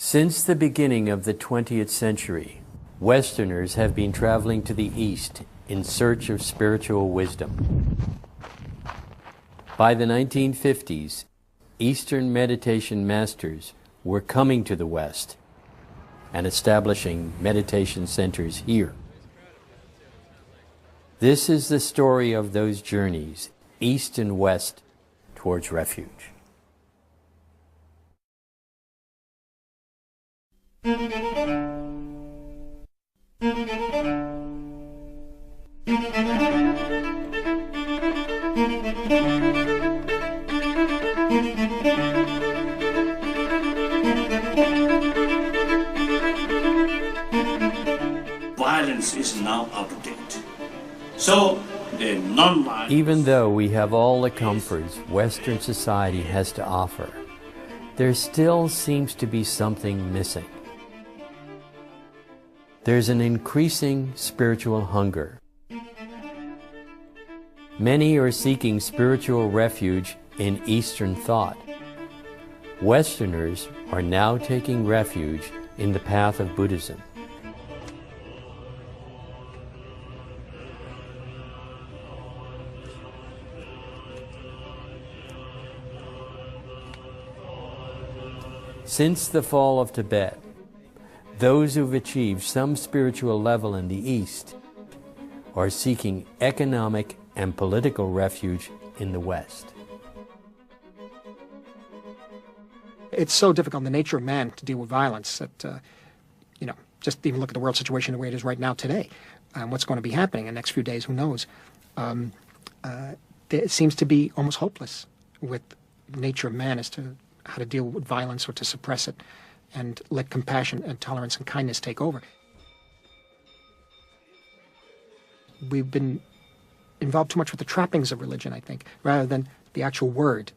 Since the beginning of the 20th century, Westerners have been traveling to the East in search of spiritual wisdom. By the 1950s, Eastern meditation masters were coming to the West and establishing meditation centers here. This is the story of those journeys, East and West, towards refuge. Violence is now out of date. So, the non-violence... Even though we have all the comforts Western society has to offer, there still seems to be something missing. There's an increasing spiritual hunger. Many are seeking spiritual refuge in Eastern thought. Westerners are now taking refuge in the path of Buddhism. Since the fall of Tibet, those who've achieved some spiritual level in the East are seeking economic and political refuge in the West. It's so difficult in the nature of man to deal with violence that, just even look at the world situation the way it is right now today, and what's going to be happening in the next few days, who knows. It seems to be almost hopeless with the nature of man as to how to deal with violence or to suppress it and let compassion and tolerance and kindness take over. We've been involved too much with the trappings of religion, I think, rather than the actual word.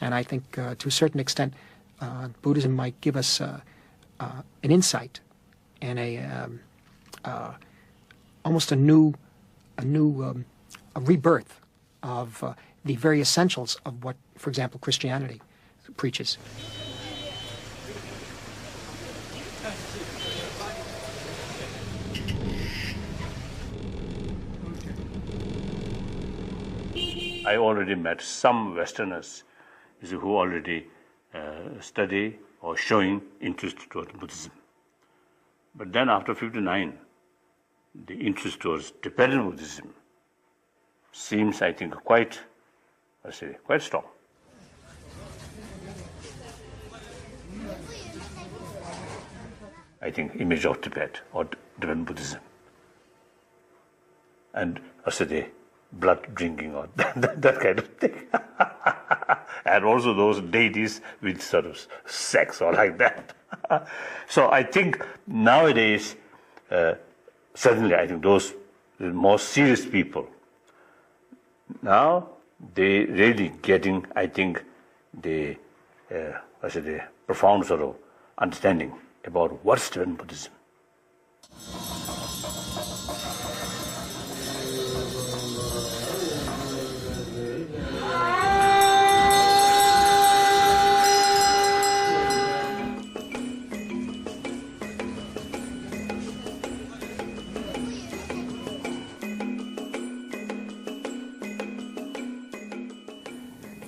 And I think to a certain extent, Buddhism might give us an insight and almost a rebirth of the very essentials of what, for example, Christianity preaches. I already met some Westerners who already study or showing interest toward Buddhism. But then after 59, the interest towards Tibetan Buddhism seems, I think, quite strong. I think image of Tibet or Tibetan Buddhism, and blood drinking or that kind of thing, and also those deities with sort of sex or like that. So I think nowadays, certainly I think those more serious people, now they really getting, I think, the profound sort of understanding about what's Tibetan Buddhism.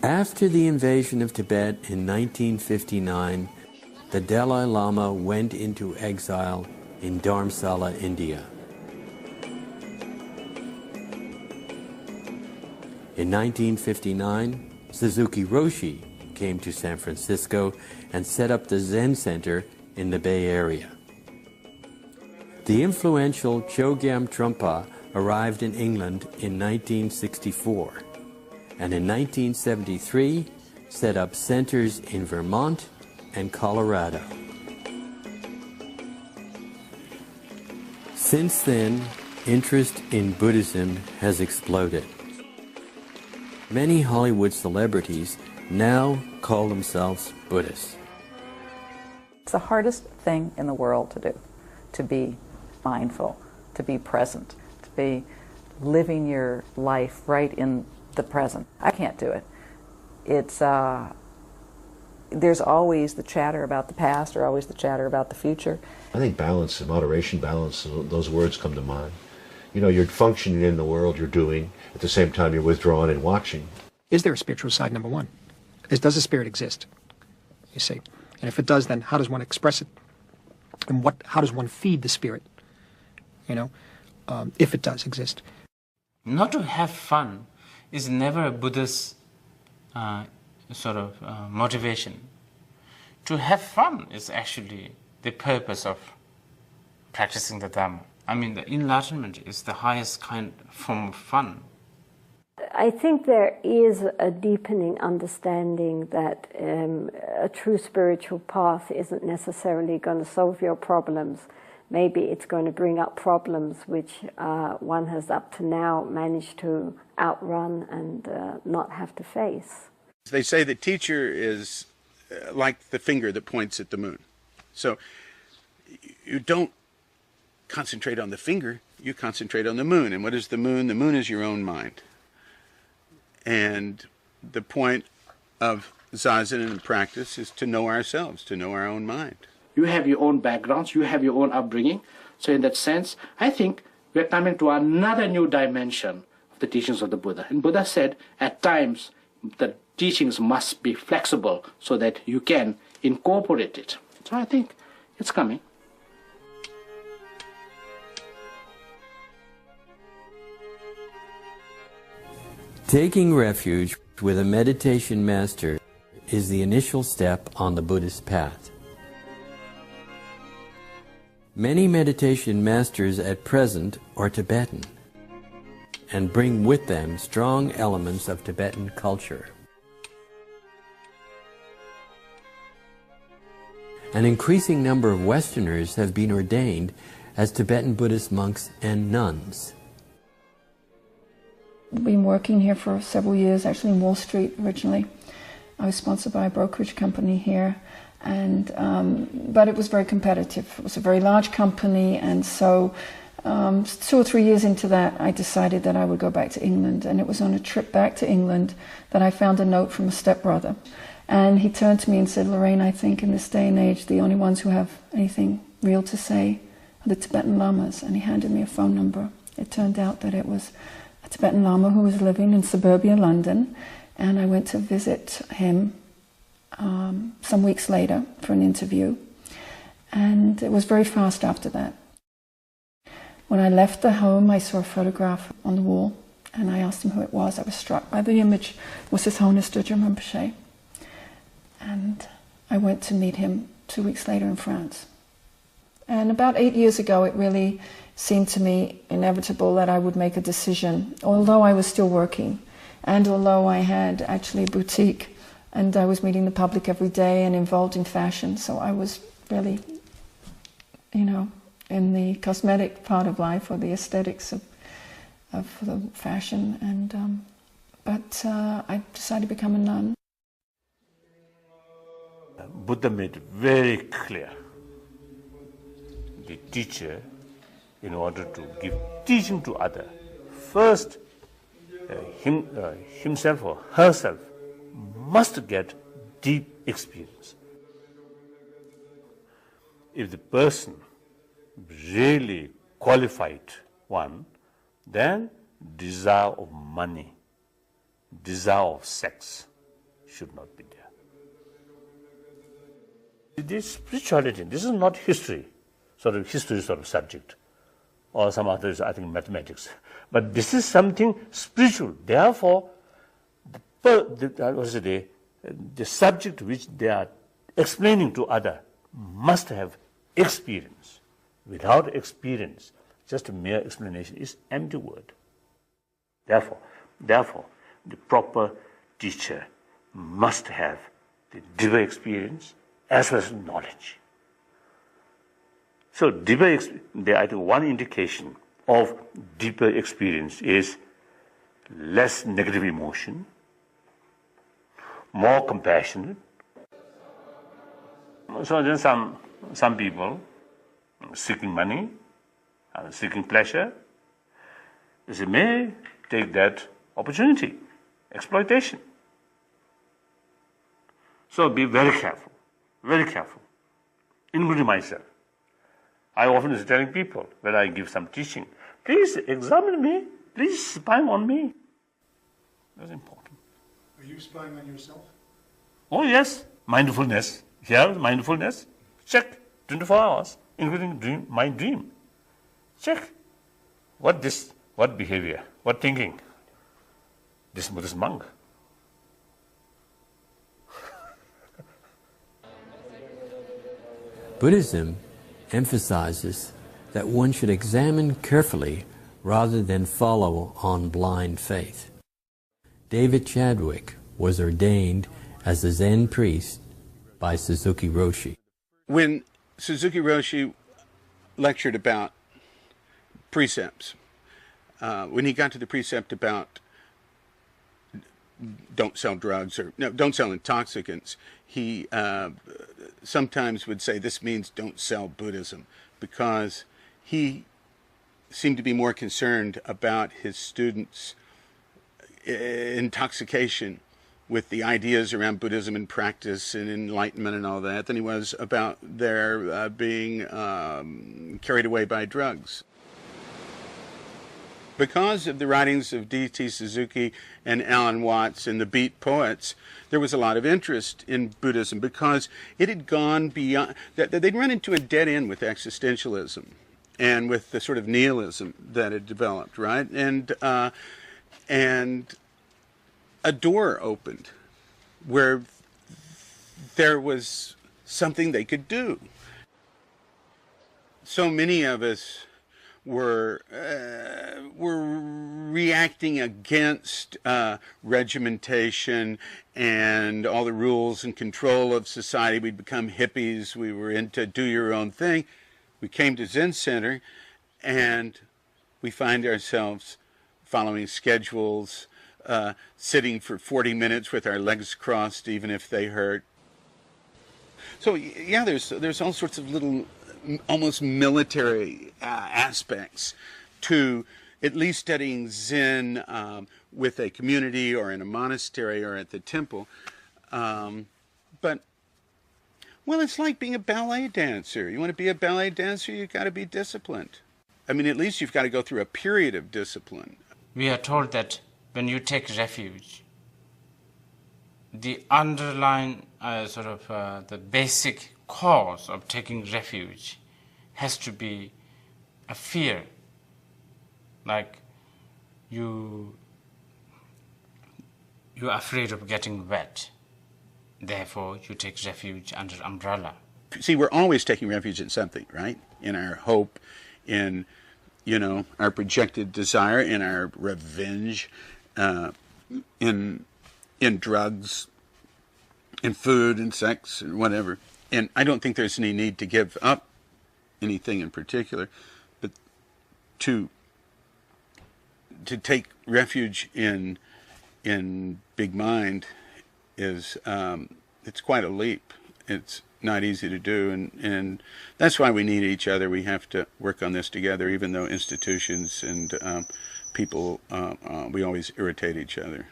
After the invasion of Tibet in 1959, the Dalai Lama went into exile in Dharamsala, India. In 1959, Suzuki Roshi came to San Francisco and set up the Zen Center in the Bay Area. The influential Chogyam Trungpa arrived in England in 1964, and in 1973 set up centers in Vermont and Colorado. Since then, interest in Buddhism has exploded. Many Hollywood celebrities now call themselves Buddhists. It's the hardest thing in the world to do, to be mindful, to be present, to be living your life right in the present. I can't do it. It's there's always the chatter about the past or always the chatter about the future. I think balance and moderation, balance, those words come to mind. You know, you're functioning in the world, you're doing, at the same time you're withdrawn and watching. Is there a spiritual side, number one? Does the spirit exist? You see. And if it does, then how does one express it? And how does one feed the spirit? You know, if it does exist. Not to have fun is never a Buddhist motivation. To have fun is actually the purpose of practicing the Dhamma. I mean, the enlightenment is the highest form of fun. I think there is a deepening understanding that a true spiritual path isn't necessarily going to solve your problems. Maybe it's going to bring up problems which one has up to now managed to outrun and not have to face. They say the teacher is like the finger that points at the moon. So you don't concentrate on the finger, you concentrate on the moon. And what is the moon? The moon is your own mind. And the point of zazen and practice is to know ourselves, to know our own mind. You have your own backgrounds, you have your own upbringing. So in that sense, I think we're coming to another new dimension of the teachings of the Buddha. And Buddha said at times the teachings must be flexible so that you can incorporate it. So I think it's coming. Taking refuge with a meditation master is the initial step on the Buddhist path. Many meditation masters at present are Tibetan and bring with them strong elements of Tibetan culture. An increasing number of Westerners have been ordained as Tibetan Buddhist monks and nuns. I've been working here for several years, actually in Wall Street originally. I was sponsored by a brokerage company here, and but it was very competitive. It was a very large company, and so 2 or 3 years into that, I decided that I would go back to England. And it was on a trip back to England that I found a note from a stepbrother. And he turned to me and said, "Lorraine, I think in this day and age, the only ones who have anything real to say are the Tibetan Lamas." And he handed me a phone number. It turned out that it was a Tibetan Lama who was living in suburbia London, and I went to visit him some weeks later for an interview, and it was very fast after that. When I left the home, I saw a photograph on the wall, and I asked him who it was. I was struck by the image. It was His Holiness Dudjom Rinpoche, and I went to meet him 2 weeks later in France. And about 8 years ago, it really seemed to me inevitable that I would make a decision, although I was still working, and although I had actually a boutique, and I was meeting the public every day and involved in fashion, so I was really, you know, in the cosmetic part of life, or the aesthetics of the fashion, and but I decided to become a nun. Buddha made it very clear. The teacher, in order to give teaching to others, first himself or herself must get deep experience. If the person really qualified one, then desire of money, desire of sex should not be there. This spirituality, this is not history, history sort of subject, or some others, I think, mathematics. But this is something spiritual. Therefore, the subject which they are explaining to others must have experience. Without experience, just a mere explanation is empty word. Therefore, the proper teacher must have the deeper experience as well as knowledge. So I think one indication of deeper experience is less negative emotion, more compassionate. So then some people seeking money, seeking pleasure, they may take that opportunity, exploitation. So be very careful, including myself. I often is telling people when I give some teaching, please examine me, please spy on me. That's important. Are you spying on yourself? Oh yes, mindfulness. Here, mindfulness. Check 24 hours, including my dream. Check what behavior, what thinking. This Buddhist monk. Buddhism emphasizes that one should examine carefully rather than follow on blind faith. David Chadwick was ordained as a Zen priest by Suzuki Roshi. When Suzuki Roshi lectured about precepts, when he got to the precept about don't sell drugs or no, don't sell intoxicants, he sometimes would say this means don't sell Buddhism, because he seemed to be more concerned about his students' intoxication with the ideas around Buddhism and practice and enlightenment and all that than he was about their being carried away by drugs. Because of the writings of D.T. Suzuki and Alan Watts and the Beat poets, there was a lot of interest in Buddhism because it had gone beyond, they'd run into a dead end with existentialism and with the sort of nihilism that had developed, right? And a door opened where there was something they could do. So many of us were reacting against regimentation and all the rules and control of society. We'd become hippies. We were into do your own thing. We came to Zen Center and we find ourselves following schedules, sitting for 40 minutes with our legs crossed even if they hurt. So yeah, there's all sorts of little almost military aspects to at least studying Zen with a community or in a monastery or at the temple. But, well, it's like being a ballet dancer. You want to be a ballet dancer, you've got to be disciplined. I mean, at least you've got to go through a period of discipline. We are told that when you take refuge, the underlying the basic cause of taking refuge has to be a fear, like you're afraid of getting wet, therefore you take refuge under umbrella. See, we're always taking refuge in something, right? In our hope, in, our projected desire, in our revenge, in drugs, in food and sex and whatever. And I don't think there's any need to give up anything in particular, but to take refuge in big mind is it's quite a leap. It's not easy to do, and that's why we need each other. We have to work on this together, even though institutions and people, we always irritate each other.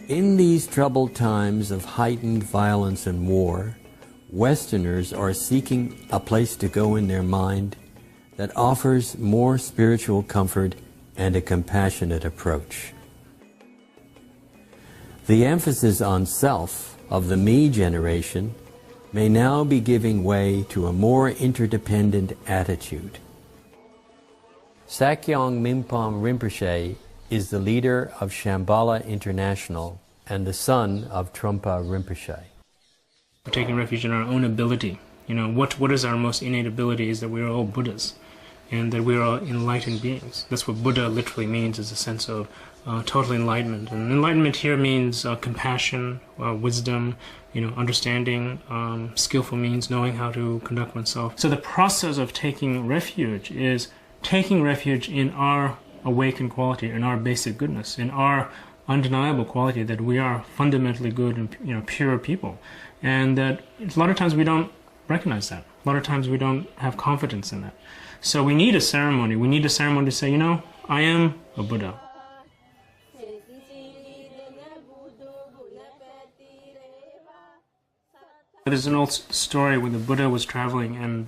In these troubled times of heightened violence and war, Westerners are seeking a place to go in their mind that offers more spiritual comfort and a compassionate approach. The emphasis on self of the me generation may now be giving way to a more interdependent attitude. Sakyong Mimpam Rinpoche is the leader of Shambhala International and the son of Trungpa Rinpoche. We're taking refuge in our own ability. What is our most innate ability is that we are all Buddhas and that we are all enlightened beings. That's what Buddha literally means, is a sense of total enlightenment. And enlightenment here means compassion, wisdom, understanding, skillful means, knowing how to conduct oneself. So the process of taking refuge is taking refuge in our awakened quality, in our basic goodness, in our undeniable quality that we are fundamentally good and pure people, and that a lot of times we don't recognize that. A lot of times we don't have confidence in that. So we need a ceremony. We need a ceremony to say, I am a Buddha. There's an old story when the Buddha was traveling and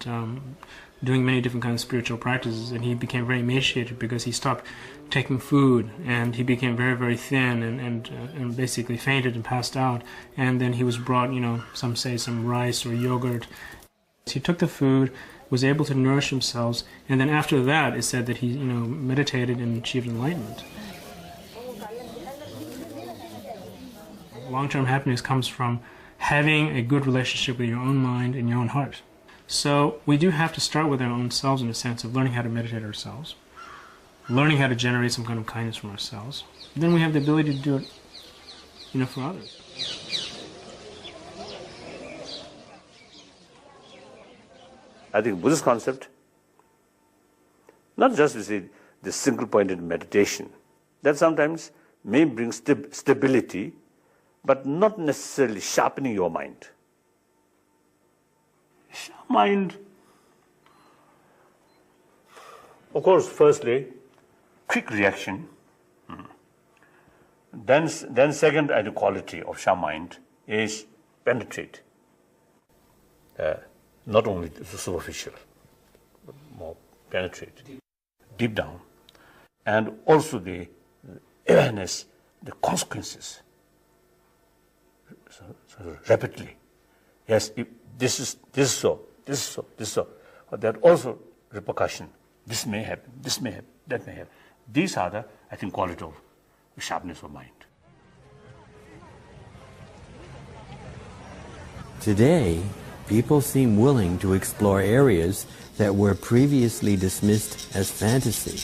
doing many different kinds of spiritual practices, and he became very emaciated because he stopped taking food, and he became very, very thin and basically fainted and passed out. And then he was brought, some say some rice or yogurt. He took the food, was able to nourish himself, and then after that it's said that he, meditated and achieved enlightenment. Long-term happiness comes from having a good relationship with your own mind and your own heart. So we do have to start with our own selves in a sense of learning how to meditate ourselves, learning how to generate some kind of kindness from ourselves. Then we have the ability to do it, for others. I think Buddhist concept, not just the single-pointed meditation, that sometimes may bring stability, but not necessarily sharpening your mind. Mind, of course, firstly, quick reaction. Then second, and the quality of sharp mind is penetrate. Not only the superficial, but more penetrate, deep down. And also the awareness, the consequences, so rapidly. Yes, if this is so. But there are also repercussion. This may happen, that may happen. These are the, I think, quality of sharpness of mind. Today, people seem willing to explore areas that were previously dismissed as fantasy.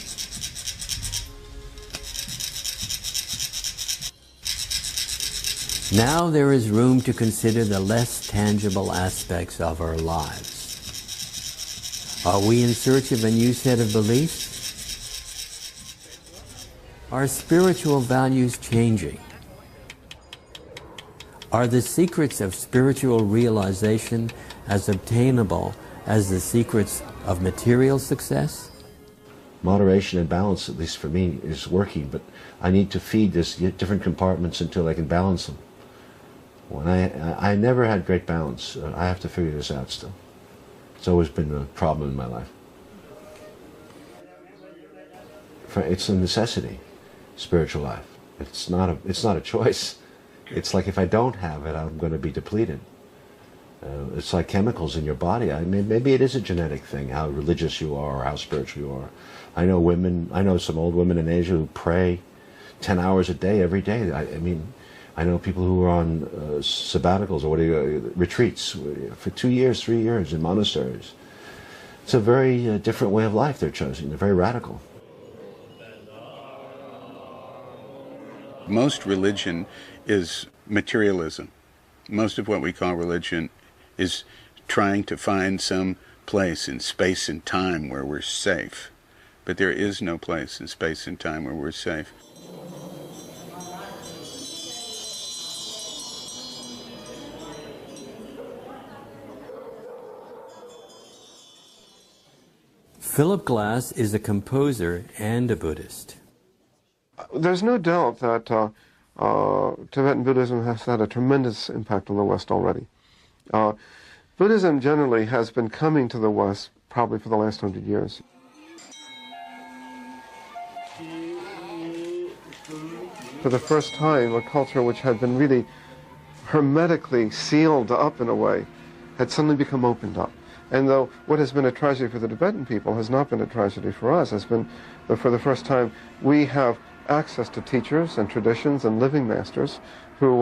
Now there is room to consider the less tangible aspects of our lives. Are we in search of a new set of beliefs? Are spiritual values changing? Are the secrets of spiritual realization as obtainable as the secrets of material success? Moderation and balance, at least for me, is working, but I need to feed this different compartments until I can balance them. When I never had great balance. I have to figure this out still. It's always been a problem in my life. It's a necessity, spiritual life. It's not a choice. It's like if I don't have it, I'm going to be depleted. It's like chemicals in your body. Maybe it is a genetic thing, how religious you are or how spiritual you are. I know some old women in Asia who pray 10 hours a day every day. I know people who are on sabbaticals or retreats for 2 years, 3 years in monasteries. It's a very different way of life they're choosing. They're very radical. Most religion is materialism. Most of what we call religion is trying to find some place in space and time where we're safe. But there is no place in space and time where we're safe. Philip Glass is a composer and a Buddhist. There's no doubt that Tibetan Buddhism has had a tremendous impact on the West already. Buddhism generally has been coming to the West probably for the last 100 years. For the first time, a culture which had been really hermetically sealed up in a way had suddenly become opened up. And though what has been a tragedy for the Tibetan people has not been a tragedy for us, has been that for the first time we have access to teachers and traditions and living masters who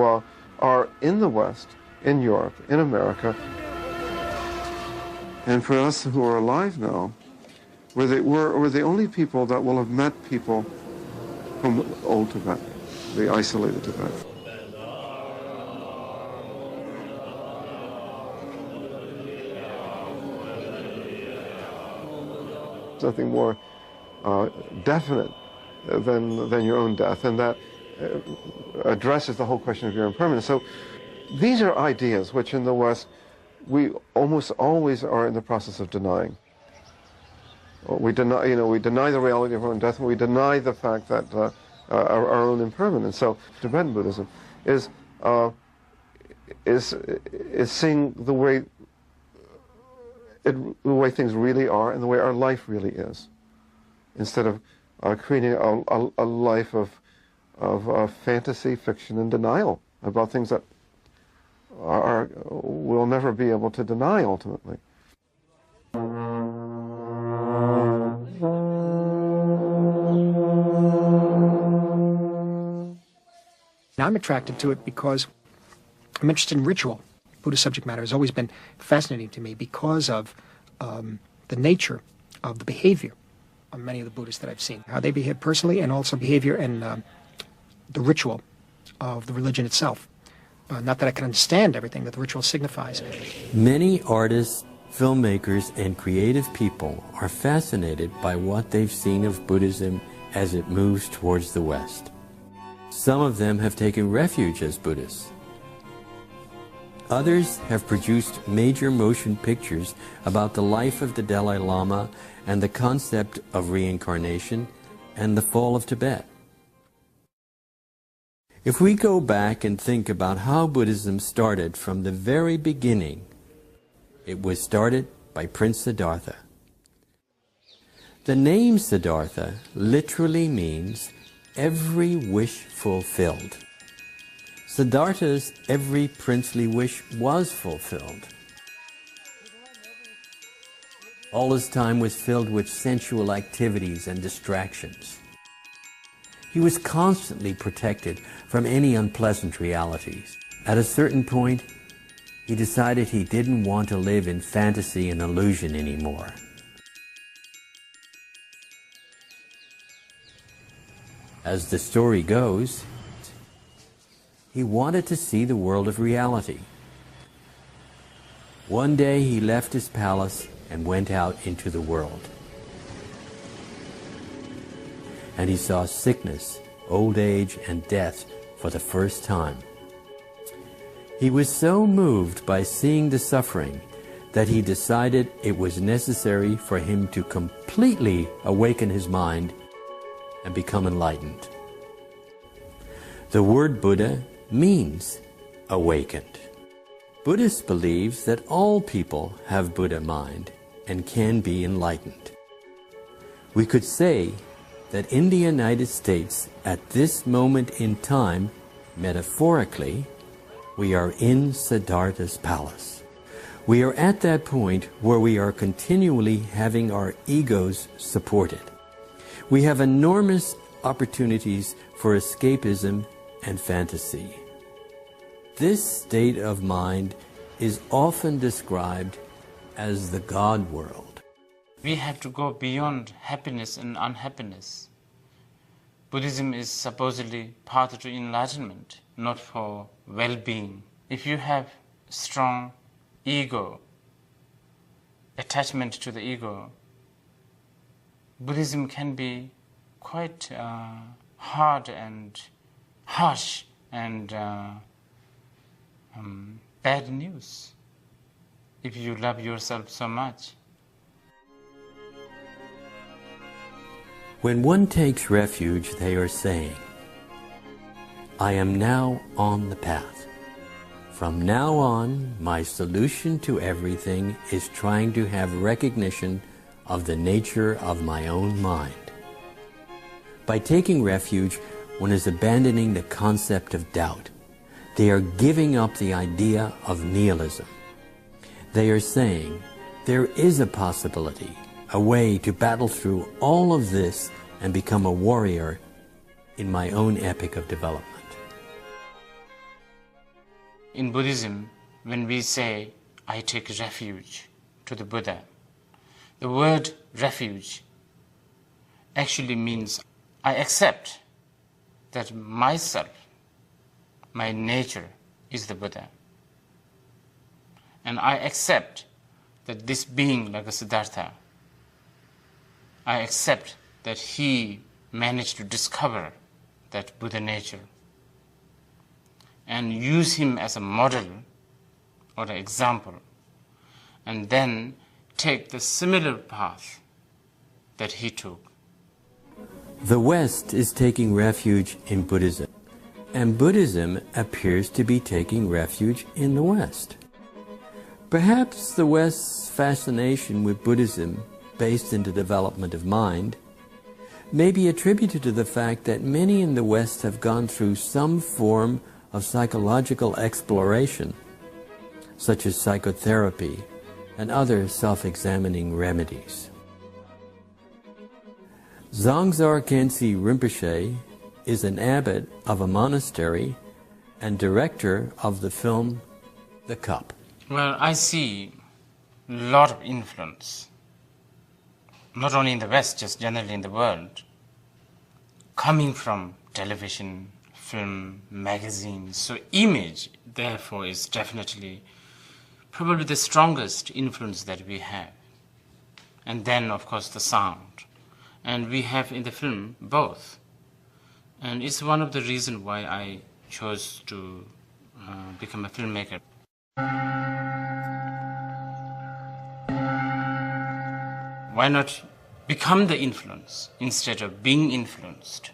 are in the West, in Europe, in America. And for us who are alive now, we're the only people that will have met people from old Tibet, the isolated Tibet. Nothing more definite than your own death, and that addresses the whole question of your impermanence. So these are ideas which in the West we almost always are in the process of denying. We deny the reality of our own death, and we deny the fact that our own impermanence. So Tibetan Buddhism is is seeing the way things really are and the way our life really is, instead of creating a life of fantasy, fiction, and denial about things that we'll never be able to deny ultimately. Now I'm attracted to it because I'm interested in ritual. Buddhist subject matter has always been fascinating to me because of the nature of the behavior of many of the Buddhists that I've seen, how they behave personally, and also behavior and the ritual of the religion itself. Not that I can understand everything that the ritual signifies. Many artists, filmmakers, and creative people are fascinated by what they've seen of Buddhism as it moves towards the West. Some of them have taken refuge as Buddhists. Others have produced major motion pictures about the life of the Dalai Lama and the concept of reincarnation and the fall of Tibet. If we go back and think about how Buddhism started from the very beginning, it was started by Prince Siddhartha. The name Siddhartha literally means every wish fulfilled. Siddhartha's every princely wish was fulfilled. All his time was filled with sensual activities and distractions. He was constantly protected from any unpleasant realities. At a certain point, he decided he didn't want to live in fantasy and illusion anymore. As the story goes, he wanted to see the world of reality. One day he left his palace and went out into the world. And he saw sickness, old age, and death for the first time. He was so moved by seeing the suffering that he decided it was necessary for him to completely awaken his mind and become enlightened. The word Buddha means awakened. Buddhists believe that all people have Buddha mind and can be enlightened. We could say that in the United States, at this moment in time, metaphorically, we are in Siddhartha's palace. We are at that point where we are continually having our egos supported. We have enormous opportunities for escapism and fantasy. This state of mind is often described as the God world. We have to go beyond happiness and unhappiness. Buddhism is supposedly path to enlightenment, not for well-being. If you have strong ego, attachment to the ego, Buddhism can be quite hard and harsh and bad news if you love yourself so much. When one takes refuge, they are saying, I am now on the path. From now on, my solution to everything is trying to have recognition of the nature of my own mind. By taking refuge, one is abandoning the concept of doubt. They are giving up the idea of nihilism. They are saying, there is a possibility, a way to battle through all of this and become a warrior in my own epic of development. In Buddhism, when we say, I take refuge to the Buddha, the word refuge actually means I accept that myself, my nature, is the Buddha. And I accept that this being like a Siddhartha, I accept that he managed to discover that Buddha nature and use him as a model or an example, and then take the similar path that he took. The West is taking refuge in Buddhism, and Buddhism appears to be taking refuge in the West. Perhaps the West's fascination with Buddhism, based in the development of mind, may be attributed to the fact that many in the West have gone through some form of psychological exploration, such as psychotherapy and other self-examining remedies. Zangzar Khensi Rinpoche is an abbot of a monastery and director of the film The Cup. Well, I see a lot of influence, not only in the West, just generally in the world, coming from television, film, magazines. So image, therefore, is definitely probably the strongest influence that we have. And then, of course, the sound. And we have in the film both. And it's one of the reasons why I chose to become a filmmaker. Why not become the influence instead of being influenced?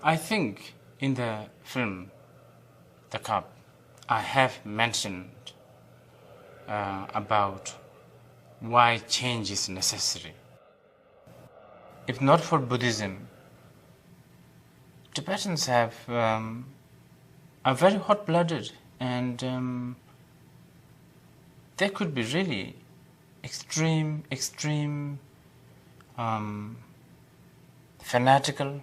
I think in the film, The Cup, I have mentioned about why change is necessary. If not for Buddhism, Tibetans are very hot-blooded, and they could be really extreme, fanatical,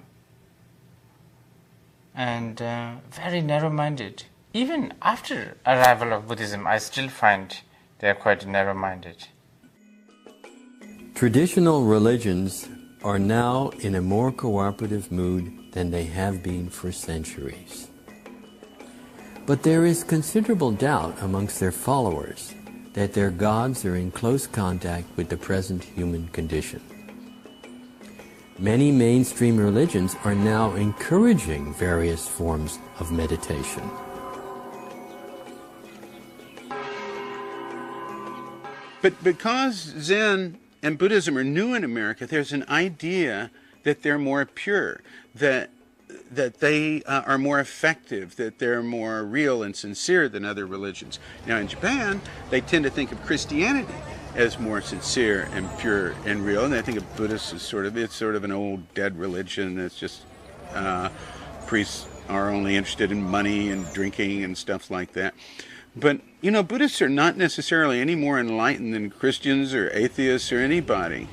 and very narrow-minded. Even after arrival of Buddhism, I still find they are quite narrow-minded. Traditional religions are now in a more cooperative mood than they have been for centuries. But there is considerable doubt amongst their followers that their gods are in close contact with the present human condition. Many mainstream religions are now encouraging various forms of meditation. But because Zen and Buddhism are new in America, there's an idea that they're more pure, that they are more effective, that they're more real and sincere than other religions. Now in Japan, they tend to think of Christianity as more sincere and pure and real, and I think of Buddhists as sort of an old dead religion. It's just priests are only interested in money and drinking and stuff like that. But, you know, Buddhists are not necessarily any more enlightened than Christians or atheists or anybody.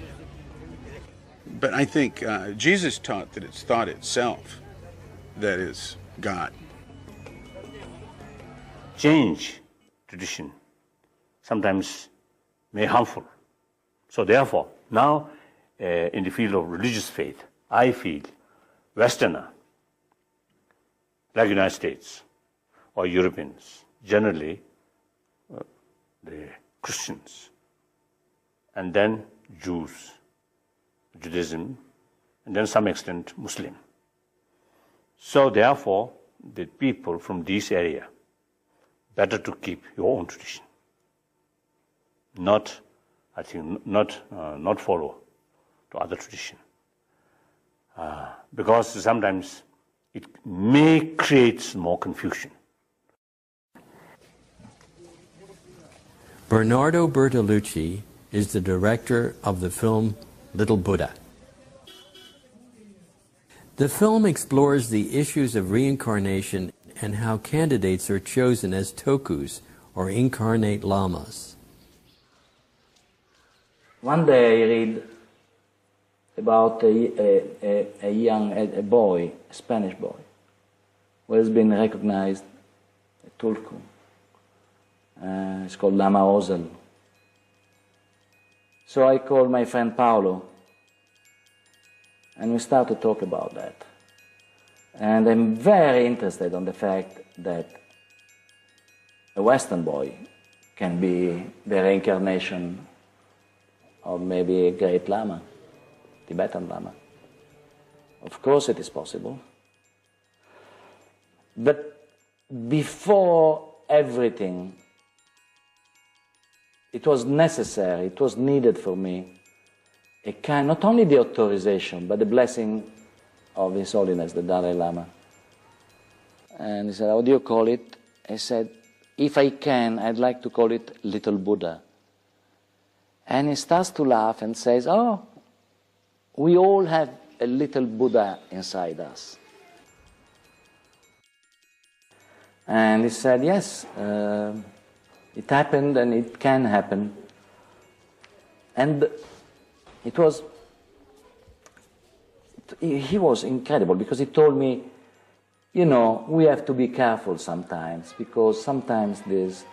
But I think Jesus taught that it's thought itself that is God. Change tradition sometimes may harmful. So therefore, now in the field of religious faith, I feel Westerner, like United States or Europeans, generally the Christians, and then Jews, Judaism, and then some extent Muslim. So therefore, the people from this area, better to keep your own tradition. Not, I think, not follow to other tradition. Because sometimes it may create more confusion. Bernardo Bertolucci is the director of the film Little Buddha. The film explores the issues of reincarnation and how candidates are chosen as tokus, or incarnate lamas. One day I read about a boy, a Spanish boy, who has been recognized, a tulku. It's called Lama Ozel. So I called my friend Paolo, and we start to talk about that. And I'm very interested on the fact that a Western boy can be the reincarnation of maybe a great Lama, Tibetan Lama. Of course it is possible. But before everything, it was necessary, it was needed for me a kind, not only the authorization, but the blessing of His Holiness, the Dalai Lama. And he said, how do you call it? I said, if I can, I'd like to call it Little Buddha. And he starts to laugh and says, oh, we all have a little Buddha inside us. And he said, yes, it happened and it can happen. And it was, he was incredible because he told me, you know, we have to be careful sometimes because sometimes this,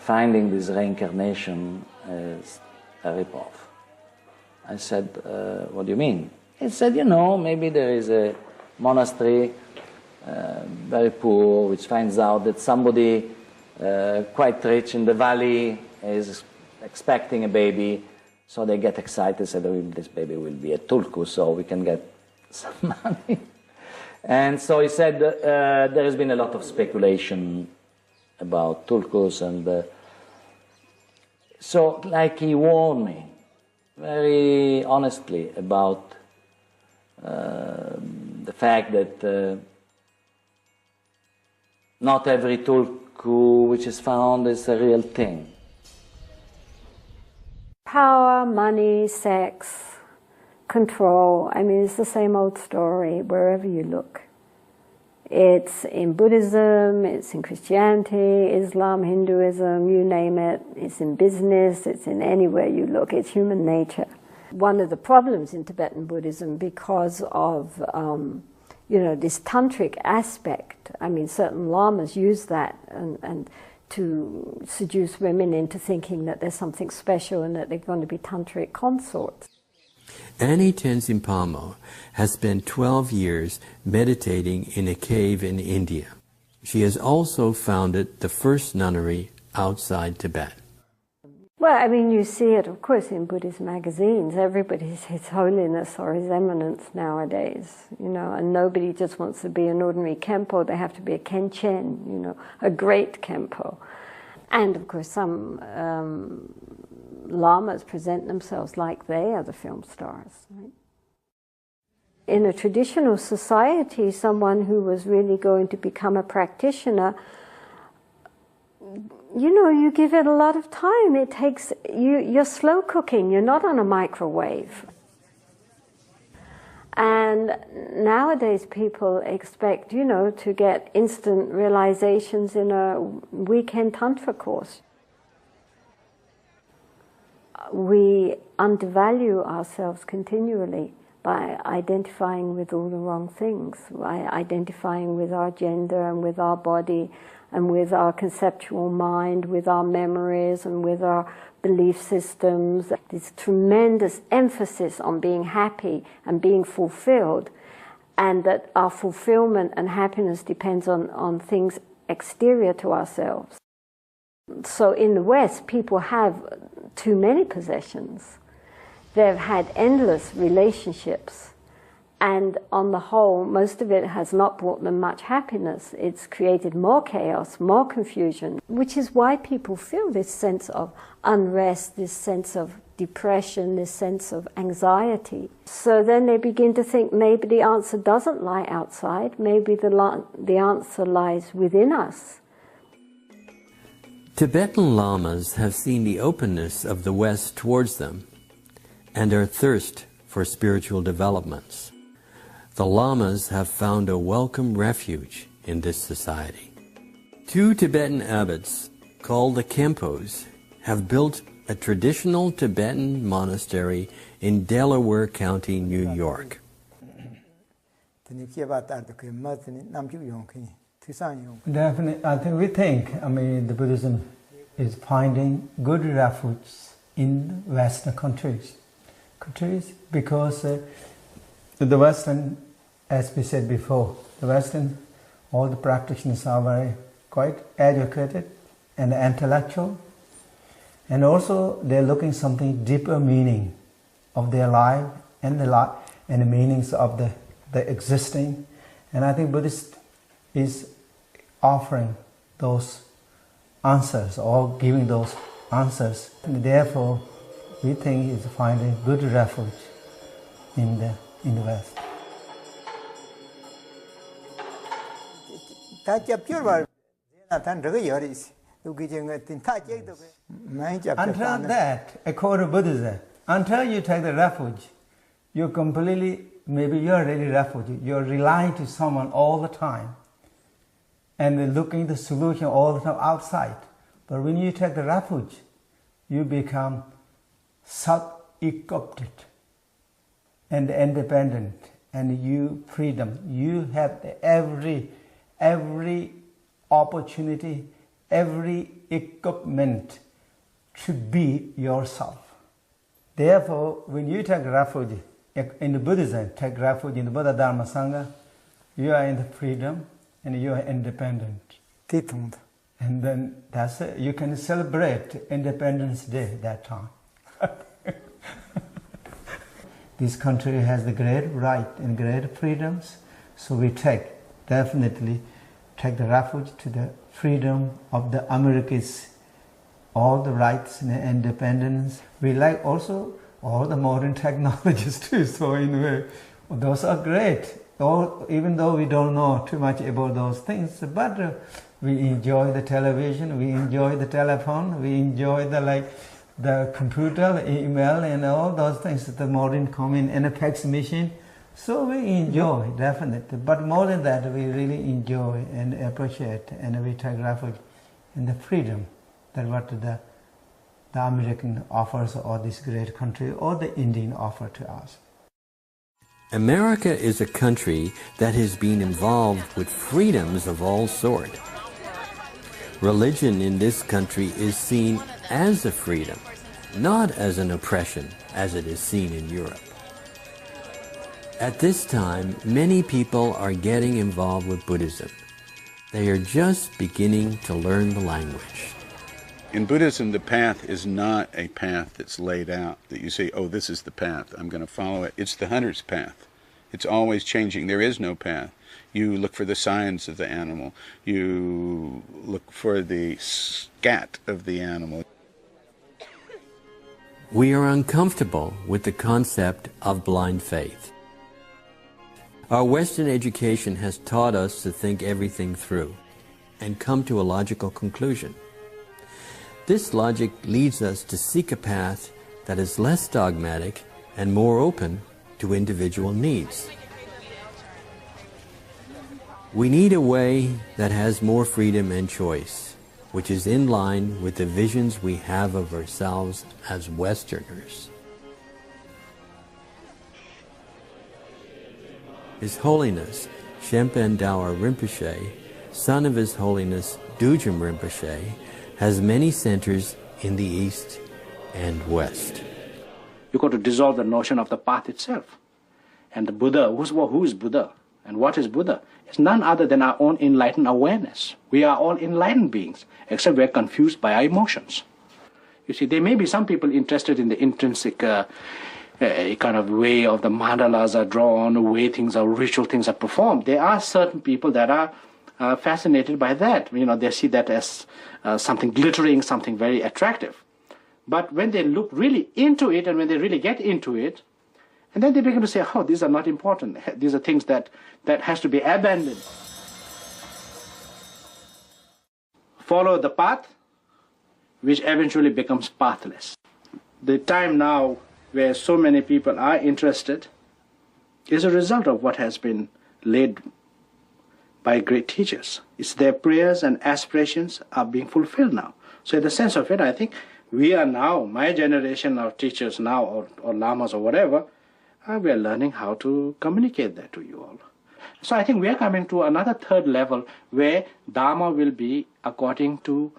finding this reincarnation is a rip-off. I said, what do you mean? He said, you know, maybe there is a monastery, very poor, which finds out that somebody quite rich in the valley is expecting a baby, so they get excited, say this baby will be a tulku, so we can get some money. And so he said, there has been a lot of speculation about tulkus, and so like he warned me very honestly about the fact that not every tulku which is found is a real thing. Power, money, sex, control, I mean, it's the same old story wherever you look. It's in Buddhism, it's in Christianity, Islam, Hinduism, you name it. It's in business, it's in anywhere you look. It's human nature. One of the problems in Tibetan Buddhism, because of you know, this tantric aspect, I mean, certain lamas use that and to seduce women into thinking that there's something special and that they're going to be tantric consorts. Annie Tenzin Palmo has spent 12 years meditating in a cave in India. She has also founded the first nunnery outside Tibet. Well, I mean, you see it, of course, in Buddhist magazines. Everybody's His Holiness or His Eminence nowadays, you know, and nobody just wants to be an ordinary Khenpo. They have to be a Khenchen, you know, a great Khenpo. And, of course, some lamas present themselves like they are the film stars. Right? In a traditional society, someone who was really going to become a practitioner, you know, you give it a lot of time. It takes, you're slow cooking, you're not on a microwave. And nowadays people expect, you know, to get instant realizations in a weekend tantra course. We undervalue ourselves continually by identifying with all the wrong things, by identifying with our gender and with our body and with our conceptual mind, with our memories and with our belief systems. This tremendous emphasis on being happy and being fulfilled, and that our fulfillment and happiness depends on things exterior to ourselves. So in the West, people have too many possessions. They've had endless relationships, and on the whole, most of it has not brought them much happiness. It's created more chaos, more confusion, which is why people feel this sense of unrest, this sense of depression, this sense of anxiety. So then they begin to think maybe the answer doesn't lie outside, maybe the answer lies within us. Tibetan lamas have seen the openness of the West towards them and their thirst for spiritual developments. The lamas have found a welcome refuge in this society. Two Tibetan abbots, called the Khenpos, have built a traditional Tibetan monastery in Delaware County, New York. Definitely, I think the Buddhism is finding good refuge in Western countries because the Western, as we said before, the Western, all the practitioners are quite educated and intellectual, and also they're looking something deeper meaning of their life and the meanings of the existing, and I think Buddhist is offering those answers or giving those answers, and therefore we think is finding good refuge in the West. Until that, according to Buddhism, until you take the refuge, you're completely, maybe you're really refugee. You're relying to someone all the time and looking the solution all the time outside. But when you take the refuge, you become self-equipped and independent, and you freedom. You have every opportunity, every equipment to be yourself. Therefore, when you take refuge in the Buddhism, take refuge in the Buddha Dharma Sangha, you are in the freedom and you are independent. And then that's it. You can celebrate Independence Day that time. This country has the great right and great freedoms, so we definitely take the refuge to the freedom of the Americans, all the rights and independence. We like also all the modern technologies too, so in a way, those are great. Even though we don't know too much about those things, but we enjoy the television, we enjoy the telephone, we enjoy the computer, the email, and all those things, the modern common and a fax machine. So we enjoy, definitely. But more than that, we really enjoy and appreciate, and we take refuge in the freedom that what the American offers, or this great country, or the Indian offer to us. America is a country that has been involved with freedoms of all sorts. Religion in this country is seen as a freedom, not as an oppression, as it is seen in Europe. At this time, many people are getting involved with Buddhism. They are just beginning to learn the language. In Buddhism, the path is not a path that's laid out, that you say, oh, this is the path, I'm going to follow it. It's the hunter's path. It's always changing. There is no path. You look for the signs of the animal. You look for the scat of the animal. We are uncomfortable with the concept of blind faith. Our Western education has taught us to think everything through and come to a logical conclusion. This logic leads us to seek a path that is less dogmatic and more open to individual needs. We need a way that has more freedom and choice, which is in line with the visions we have of ourselves as Westerners. His Holiness Shempen Dawa Rinpoche, son of His Holiness Dujum Rinpoche, has many centers in the East and West. You've got to dissolve the notion of the path itself. And the Buddha, who is Buddha? And what is Buddha? It's none other than our own enlightened awareness. We are all enlightened beings, except we're confused by our emotions. You see, there may be some people interested in the intrinsic kind of way of the mandalas are drawn, the way things are, ritual things are performed. There are certain people that are fascinated by that. You know, they see that as something glittering, something very attractive. But when they look really into it, and when they really get into it, and then they begin to say, oh, these are not important. These are things that has to be abandoned. Follow the path, which eventually becomes pathless. The time now where so many people are interested is a result of what has been laid by great teachers. It's their prayers and aspirations are being fulfilled now. So in the sense of it, I think we are now, my generation of teachers now, or lamas or whatever, we are learning how to communicate that to you all. So I think we are coming to another third level where Dharma will be according to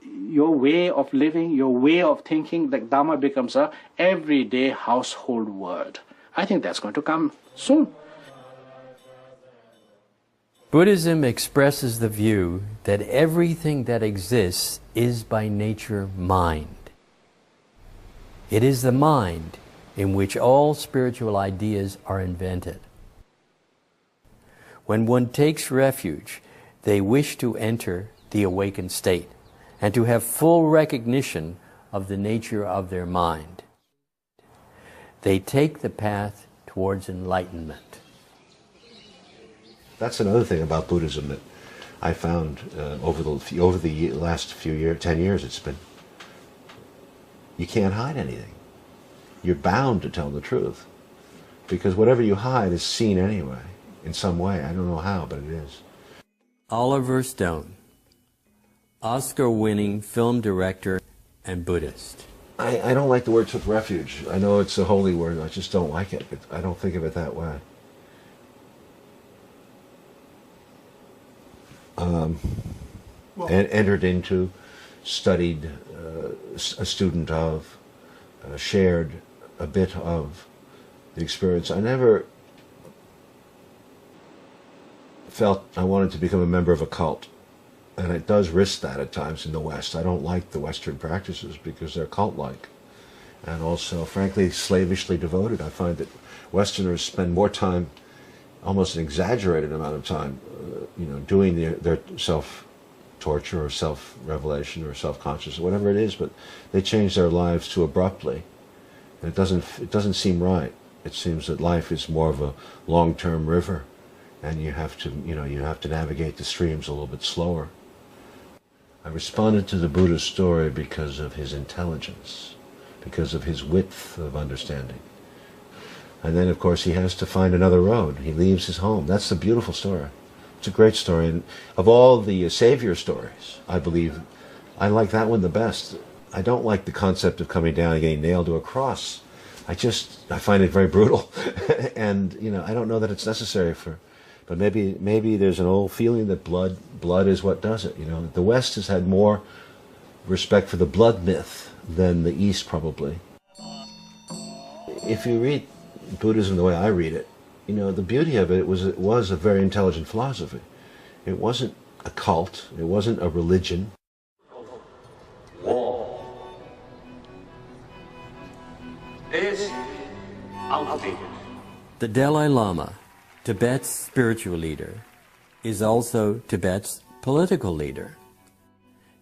your way of living, your way of thinking. Like Dharma becomes a everyday household word. I think that's going to come soon. Buddhism expresses the view that everything that exists is by nature mind. It is the mind in which all spiritual ideas are invented. When one takes refuge, they wish to enter the awakened state and to have full recognition of the nature of their mind. They take the path towards enlightenment. That's another thing about Buddhism that I found over the last few years, 10 years it's been, you can't hide anything. You're bound to tell the truth. Because whatever you hide is seen anyway, in some way. I don't know how, but it is. Oliver Stone, Oscar-winning film director and Buddhist. I don't like the word took refuge. I know it's a holy word, I just don't like it. I don't think of it that way. Entered into, studied, a student of, shared a bit of the experience. I never felt I wanted to become a member of a cult. And it does risk that at times in the West. I don't like the Western practices because they're cult-like. And also, frankly, slavishly devoted. I find that Westerners spend more time, almost an exaggerated amount of time, doing their self-torture or self-revelation or self-consciousness, whatever it is, but they change their lives too abruptly. And it doesn't seem right. It seems that life is more of a long-term river, and you have to navigate the streams a little bit slower. I responded to the Buddha's story because of his intelligence, because of his width of understanding. And then, of course, he has to find another road. He leaves his home. That's the beautiful story. It's a great story. And of all the Savior stories, I believe, I like that one the best. I don't like the concept of coming down and getting nailed to a cross. I find it very brutal. And, I don't know that it's necessary but maybe there's an old feeling that blood is what does it. The West has had more respect for the blood myth than the East, probably. If you read Buddhism the way I read it, the beauty of it was a very intelligent philosophy. It wasn't a cult. It wasn't a religion. War is outdated. The Dalai Lama, Tibet's spiritual leader, is also Tibet's political leader.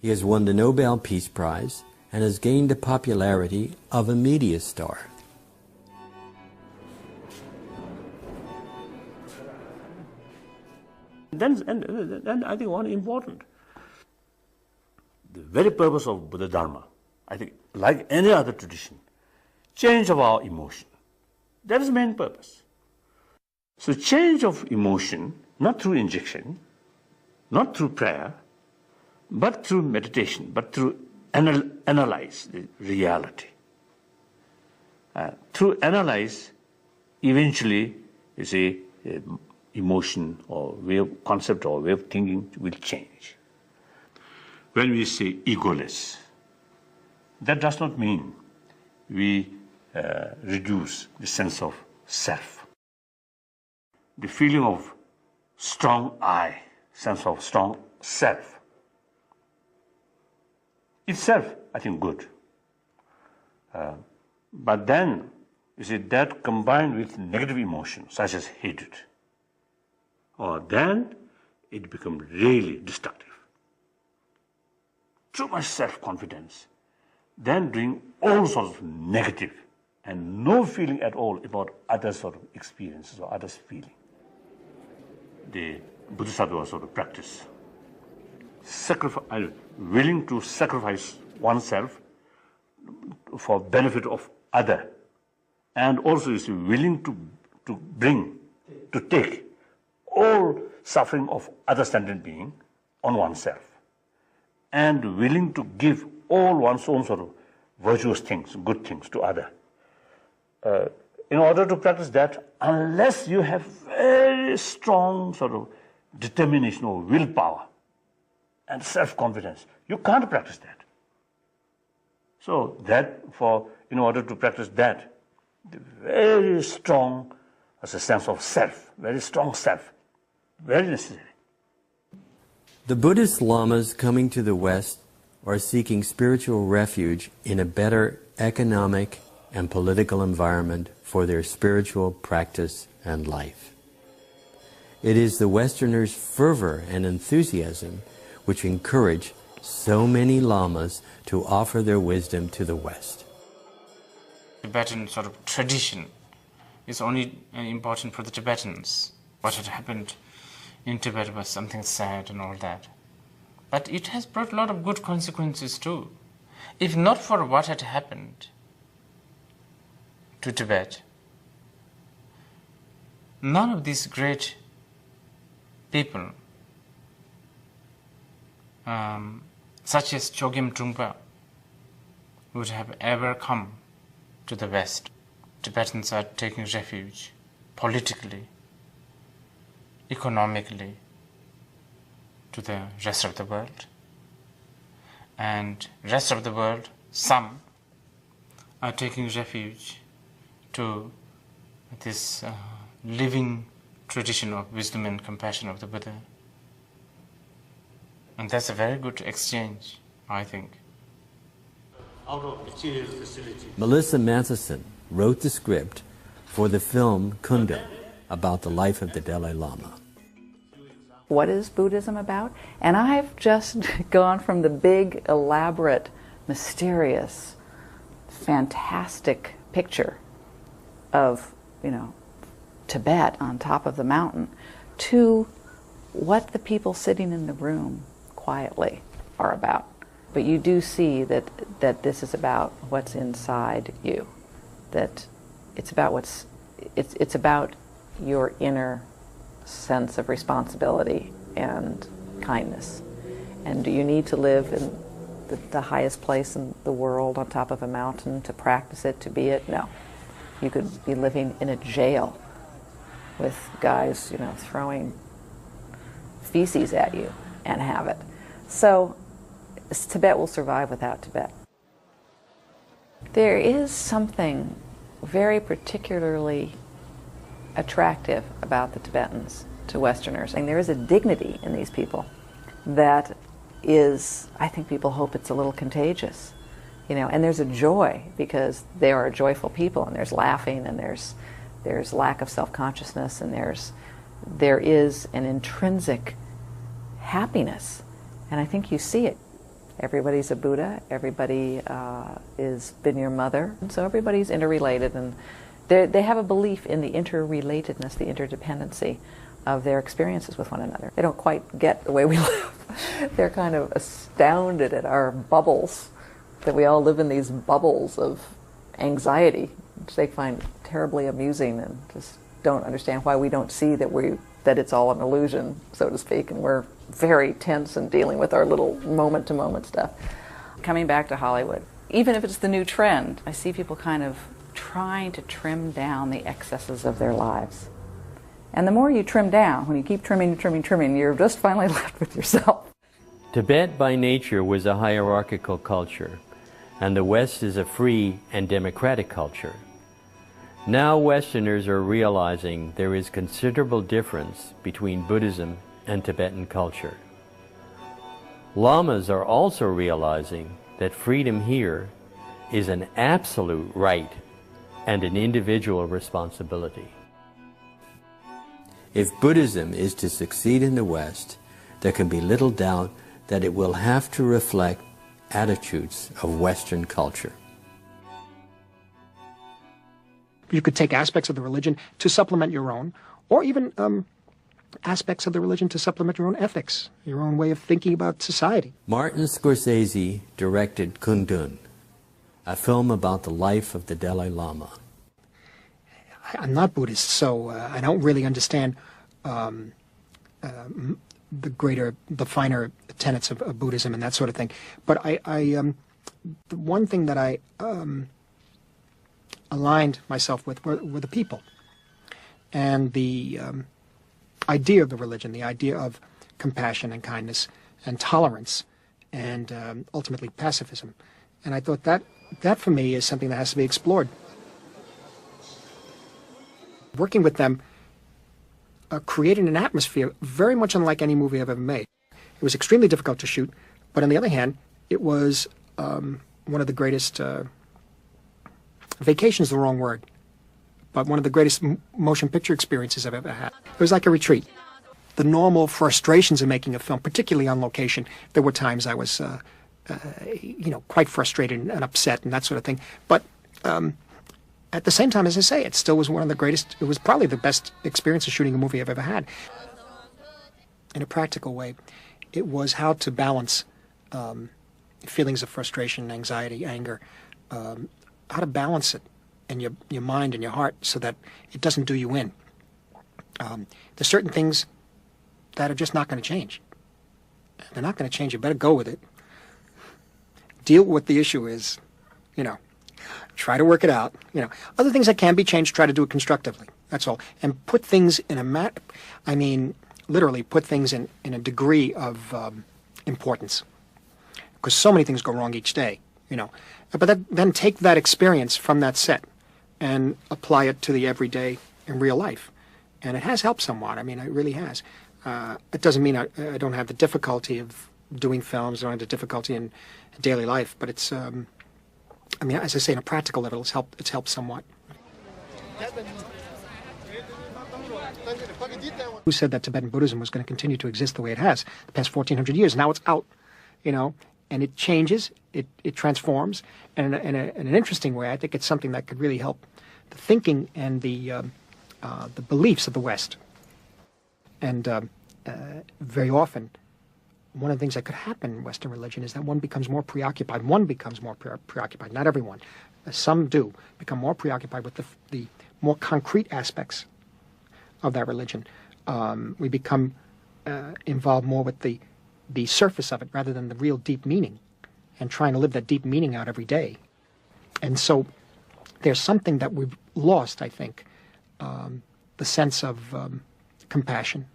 He has won the Nobel Peace Prize and has gained the popularity of a media star. Then I think one important, the very purpose of Buddha Dharma, I think, like any other tradition, change of our emotion. That is the main purpose. So change of emotion, not through injection, not through prayer, but through meditation, but through analyze the reality. Through analyze, eventually, you see, emotion or concept or way of thinking will change. When we say egoless, that does not mean we reduce the sense of self. The feeling of strong I, sense of strong self, itself, I think, good. But then, you see, that combined with negative emotions, such as hatred, or then it becomes really destructive. Too much self-confidence, then doing all sorts of negative and no feeling at all about other sort of experiences or others' feeling. The Bodhisattva sort of practice, willing to sacrifice oneself for benefit of other, and also is willing to take all suffering of other sentient being on oneself, and willing to give all one's own sort of virtuous things, good things to other. In order to practice that, unless you have very strong sort of determination or willpower and self-confidence, you can't practice that. So in order to practice that, the very strong as a sense of self, very strong self, very necessary. The Buddhist lamas coming to the West are seeking spiritual refuge in a better economic and political environment for their spiritual practice and life. It is the Westerners' fervor and enthusiasm which encourage so many lamas to offer their wisdom to the West. Tibetan sort of tradition is only important for the Tibetans. What had happened in Tibet was something sad and all that. But it has brought a lot of good consequences too. If not for what had happened to Tibet, none of these great people, such as Chogyam Trungpa, would have ever come to the West. Tibetans are taking refuge politically, economically, to the rest of the world. And rest of the world, some are taking refuge to this living tradition of wisdom and compassion of the Buddha. And that's a very good exchange, I think. Out of material facility. Melissa Matheson wrote the script for the film Kunda about the life of the Dalai Lama. What is Buddhism about? And I've just gone from the big, elaborate, mysterious, fantastic picture of, Tibet on top of the mountain to what the people sitting in the room quietly are about. But you do see that this is about what's inside you, that it's about it's about your inner sense of responsibility and kindness. And do you need to live in the highest place in the world on top of a mountain to practice it, to be it? No. You could be living in a jail with guys, throwing feces at you and have it. So Tibet will survive without Tibet. There is something very particularly attractive about the Tibetans to Westerners. And there is a dignity in these people that is, I think people hope it's a little contagious. And there's a joy because they are a joyful people, and there's laughing, and there's lack of self-consciousness, and there is an intrinsic happiness. And I think you see it. Everybody's a Buddha, everybody is been your mother, and so everybody's interrelated, and they have a belief in the interrelatedness, the interdependency of their experiences with one another. They don't quite get the way we live. They're kind of astounded at our bubbles, that we all live in these bubbles of anxiety, which they find terribly amusing and just don't understand why we don't see that it's all an illusion, so to speak, and we're very tense and dealing with our little moment-to-moment stuff. Coming back to Hollywood, even if it's the new trend, I see people kind of trying to trim down the excesses of their lives. And the more you trim down, when you keep trimming, you're just finally left with yourself. Tibet by nature was a hierarchical culture, and the West is a free and democratic culture. Now Westerners are realizing there is considerable difference between Buddhism and Tibetan culture. Lamas are also realizing that freedom here is an absolute right and an individual responsibility. If Buddhism is to succeed in the West, there can be little doubt that it will have to reflect attitudes of Western culture. You could take aspects of the religion to supplement your own, or even aspects of the religion to supplement your own ethics, your own way of thinking about society. Martin Scorsese directed Kundun, a film about the life of the Dalai Lama. I'm not Buddhist, so I don't really understand the finer tenets of Buddhism and that sort of thing. But the one thing that I aligned myself with were the people, and the idea of the religion, the idea of compassion and kindness and tolerance, and ultimately pacifism. And I thought that for me is something that has to be explored. Working with them created an atmosphere very much unlike any movie I've ever made. It was extremely difficult to shoot, but on the other hand, it was one of the greatest, vacation is the wrong word, but one of the greatest motion picture experiences I've ever had. It was like a retreat. The normal frustrations of making a film, particularly on location, there were times I was, quite frustrated and upset and that sort of thing. But at the same time, as I say, it still was one of the greatest, it was probably the best experience of shooting a movie I've ever had. In a practical way, it was how to balance feelings of frustration, anxiety, anger, how to balance it in your mind and your heart so that it doesn't do you in. There's certain things that are just not going to change. They're not going to change. You better go with it. Deal with what the issue is, you know. Try to work it out, you know. Other things that can be changed, try to do it constructively. That's all. And put things in literally put things in a degree of importance. Because so many things go wrong each day, you know. But then take that experience from that set and apply it to the everyday in real life. And it has helped somewhat. I mean, it really has. It doesn't mean I don't have the difficulty of doing films, I don't have the difficulty in daily life, but it's, I mean, as I say, on a practical level, it's helped somewhat. Who said that Tibetan Buddhism was going to continue to exist the way it has the past 1,400 years? Now it's out, you know, and it changes, it transforms, and in an interesting way, I think it's something that could really help the thinking and the beliefs of the West. And very often, one of the things that could happen in Western religion is that one becomes more preoccupied. Not everyone. Some do become more preoccupied with the more concrete aspects of that religion. We become involved more with the surface of it rather than the real deep meaning, and trying to live that deep meaning out every day. And so there's something that we've lost, I think, the sense of compassion,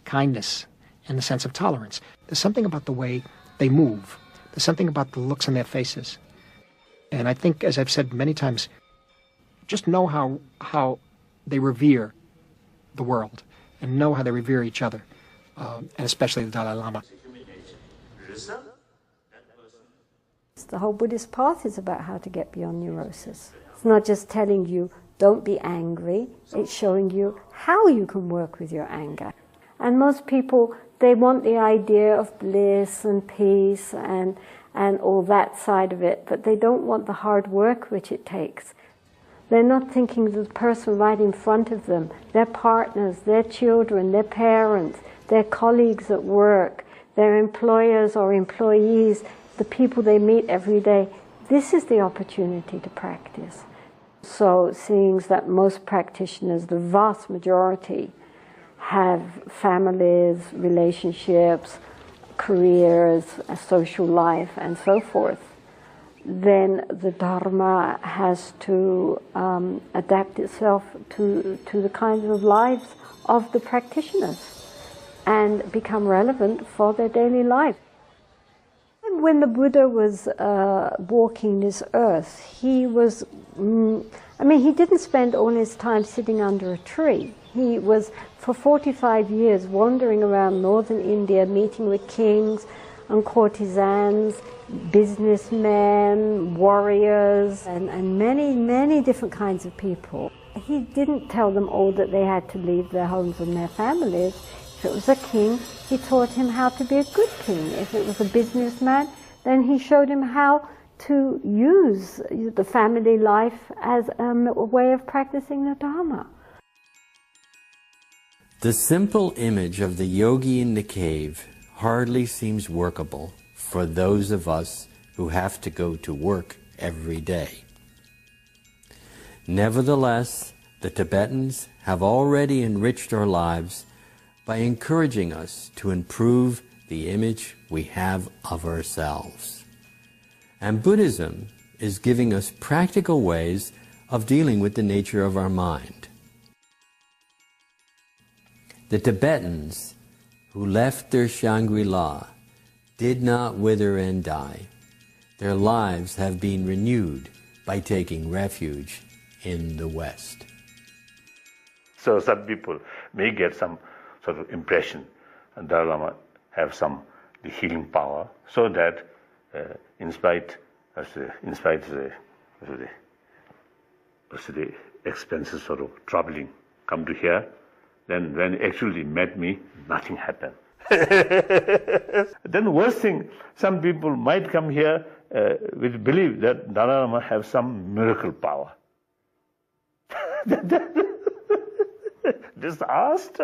kindness, and the sense of tolerance. There's something about the way they move. There's something about the looks on their faces. And I think, as I've said many times, just know how they revere the world, and know how they revere each other, and especially the Dalai Lama. The whole Buddhist path is about how to get beyond neurosis. It's not just telling you, don't be angry. It's showing you how you can work with your anger. And most people, they want the idea of bliss and peace and all that side of it, but they don't want the hard work which it takes. They're not thinking of the person right in front of them, their partners, their children, their parents, their colleagues at work, their employers or employees, the people they meet every day. This is the opportunity to practice. So seeing that most practitioners, the vast majority, have families, relationships, careers, a social life, and so forth, then the Dharma has to adapt itself to the kinds of lives of the practitioners and become relevant for their daily life. And when the Buddha was walking this earth, he was, he didn't spend all his time sitting under a tree. He was, for 45 years, wandering around northern India, meeting with kings and courtesans, businessmen, warriors, and many, many different kinds of people. He didn't tell them all that they had to leave their homes and their families. If it was a king, he taught him how to be a good king. If it was a businessman, then he showed him how to use the family life as a way of practicing the Dharma. The simple image of the yogi in the cave hardly seems workable for those of us who have to go to work every day. Nevertheless, the Tibetans have already enriched our lives by encouraging us to improve the image we have of ourselves. And Buddhism is giving us practical ways of dealing with the nature of our mind. The Tibetans who left their Shangri-La did not wither and die. Their lives have been renewed by taking refuge in the West. So some people may get some sort of impression and Dalai Lama have the healing power, so that in spite of the expenses sort of troubling come to here, then when he actually met me, nothing happened. Then worst thing, some people might come here with belief that Dalai Lama have some miracle power. Just asked.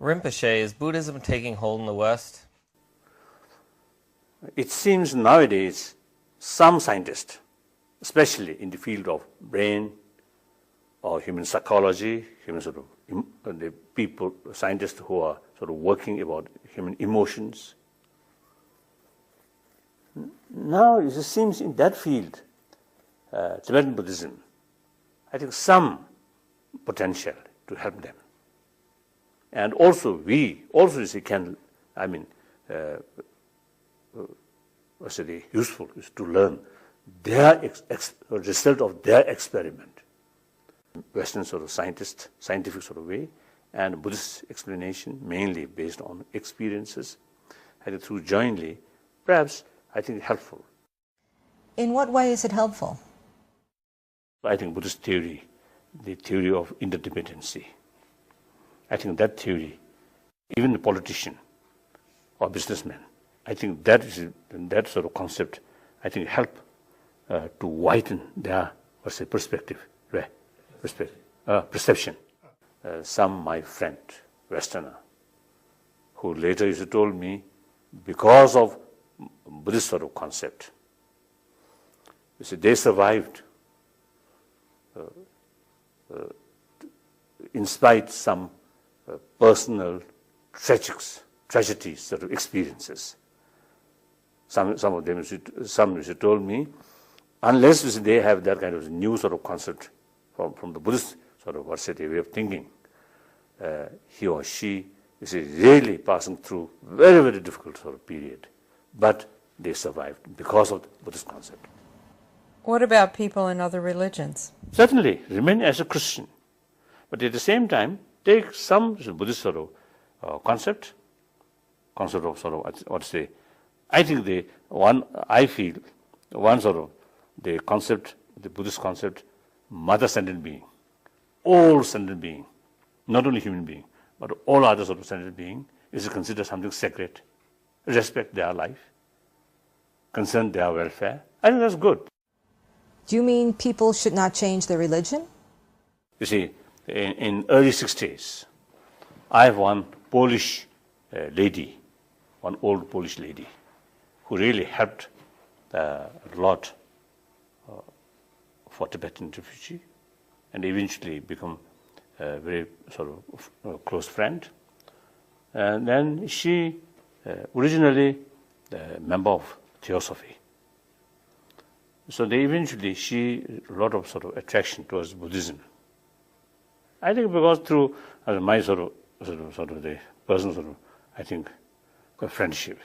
Rinpoche, is Buddhism taking hold in the West? It seems nowadays some scientists, especially in the field of brain or human psychology, human sort of the people, scientists who are sort of working about human emotions. Now it seems in that field, Tibetan Buddhism, I think some potential to help them. And also we also can, I mean, what's it useful is to learn their result of their experiment. Western sort of scientific sort of way, and Buddhist explanation mainly based on experiences. I think through jointly, perhaps I think helpful. In what way is it helpful? I think Buddhist theory, the theory of interdependency. I think that theory, even the politician or businessman, I think that is that sort of concept. I think help to widen their perspective, perception. Some my friend, Westerner, who later used to told me, because of Buddhist sort of concept, you see, they survived in spite some personal tragedies sort of experiences. Some of them, some told me, unless they have that kind of new sort of concept from the Buddhist sort of way of thinking, he or she is really passing through very, very difficult sort of period. But they survived because of the Buddhist concept. What about people in other religions? Certainly, remain as a Christian. But at the same time, take some Buddhist sort of concept of sort of, what to say, I think I feel one sort of the concept, the Buddhist concept, mother sentient being, all sentient being, not only human being, but all other sort of sentient being is considered something sacred. Respect their life, concern their welfare. I think that's good. Do you mean people should not change their religion? You see, in early 60s, I have one Polish lady, one old Polish lady, who really helped a lot for Tibetan refugee, and eventually become a very sort of close friend. And then she originally a member of Theosophy. So they eventually a lot of sort of attraction towards Buddhism. I think because through my sort of the personal sort of, I think, friendship.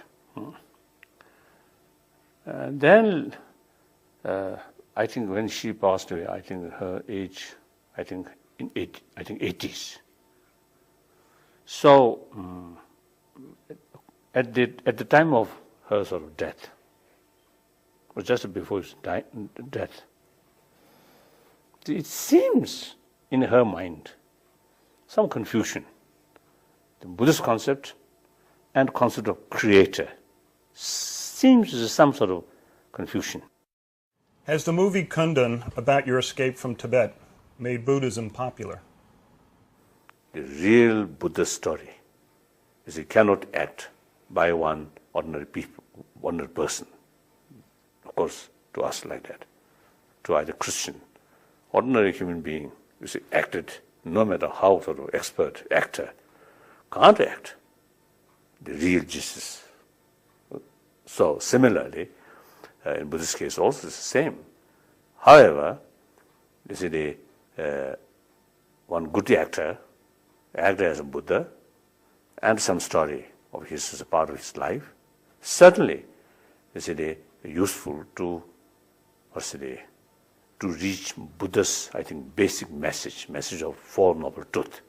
Then I think when she passed away, I think her age, I think 80s. So at the time of her sort of death, or just before his death, it seems in her mind some confusion. The Buddhist concept and concept of creator seems to some sort of confusion. Has the movie Kundan about your escape from Tibet made Buddhism popular? The real Buddhist story is it cannot act by one ordinary person. Of course, to us like that, to either Christian, ordinary human being, you see, acted, no matter how sort of expert actor, can't act the real Jesus. So similarly, in Buddhist case also it's the same. However, you see, one good actor acted as a Buddha, and some story of his as a part of his life, certainly is useful to, to reach Buddha's, I think, basic message of Four Noble Truths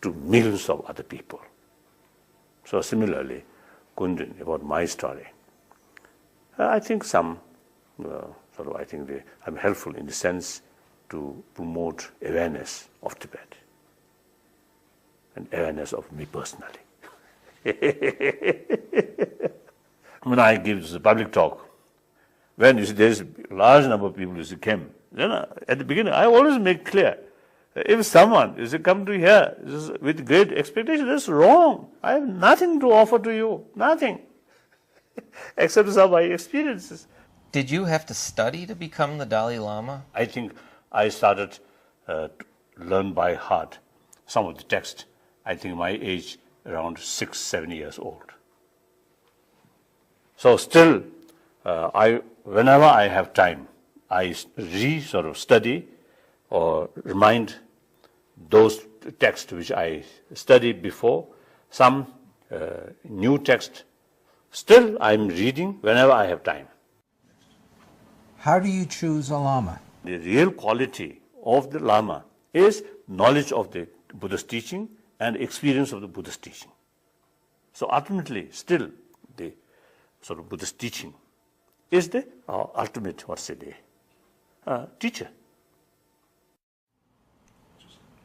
to millions of other people. So similarly, Kundan, about my story, I think some, I think I'm helpful in the sense to promote awareness of Tibet and awareness of me personally. When I give this public talk, when you see there is a large number of people who came, then at the beginning I always make clear, if someone is come to here with great expectation, that's wrong. I have nothing to offer to you, nothing, except some of my experiences. Did you have to study to become the Dalai Lama? I think I started to learn by heart some of the text. I think my age around 6, 7 years old. So still, whenever I have time, I study or remind those texts which I studied before, some new text. Still, I'm reading whenever I have time. How do you choose a Lama? The real quality of the Lama is knowledge of the Buddha's teaching and experience of the Buddha's teaching. So ultimately, still, the sort of Buddha's teaching is the ultimate, teacher.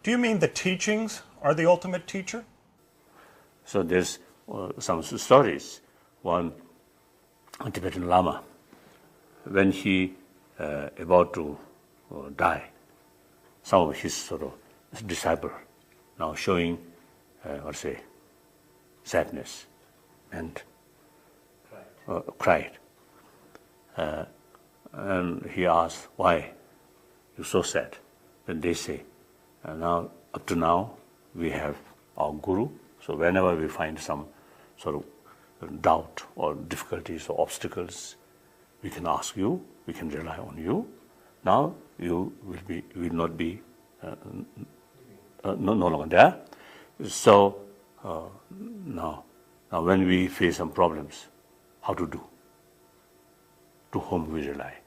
Do you mean the teachings are the ultimate teacher? So there's some stories. One Tibetan Lama, when he about to die, some of his sort of disciple now showing, sadness and cried. And he asked, why you're so sad? Then they say, now up to now we have our Guru, so whenever we find some sort of doubt or difficulties or obstacles, we can ask you, we can rely on you. Now you will not be no longer there. So now when we face some problems, how to do? To whom we rely?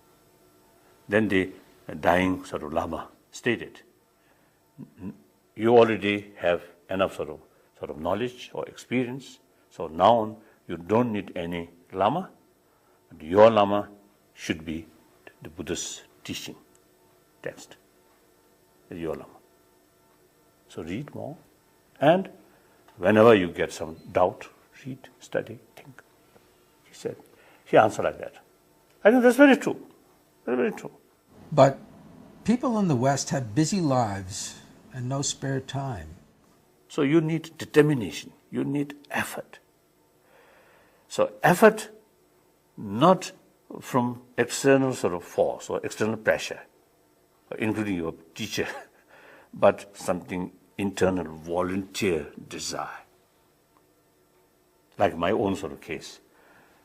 Then the dying sort of Lama stated, you already have enough sort of knowledge or experience, so now on you don't need any Lama. Your Lama should be the Buddha's teaching text. Your Lama. So read more, and whenever you get some doubt, read, study, think. He answered like that. I think that's very true. Very, very true. But people in the West have busy lives and no spare time. So you need determination. You need effort. So effort, not from external sort of force or external pressure, including your teacher, but something internal, volunteer desire. Like my own sort of case.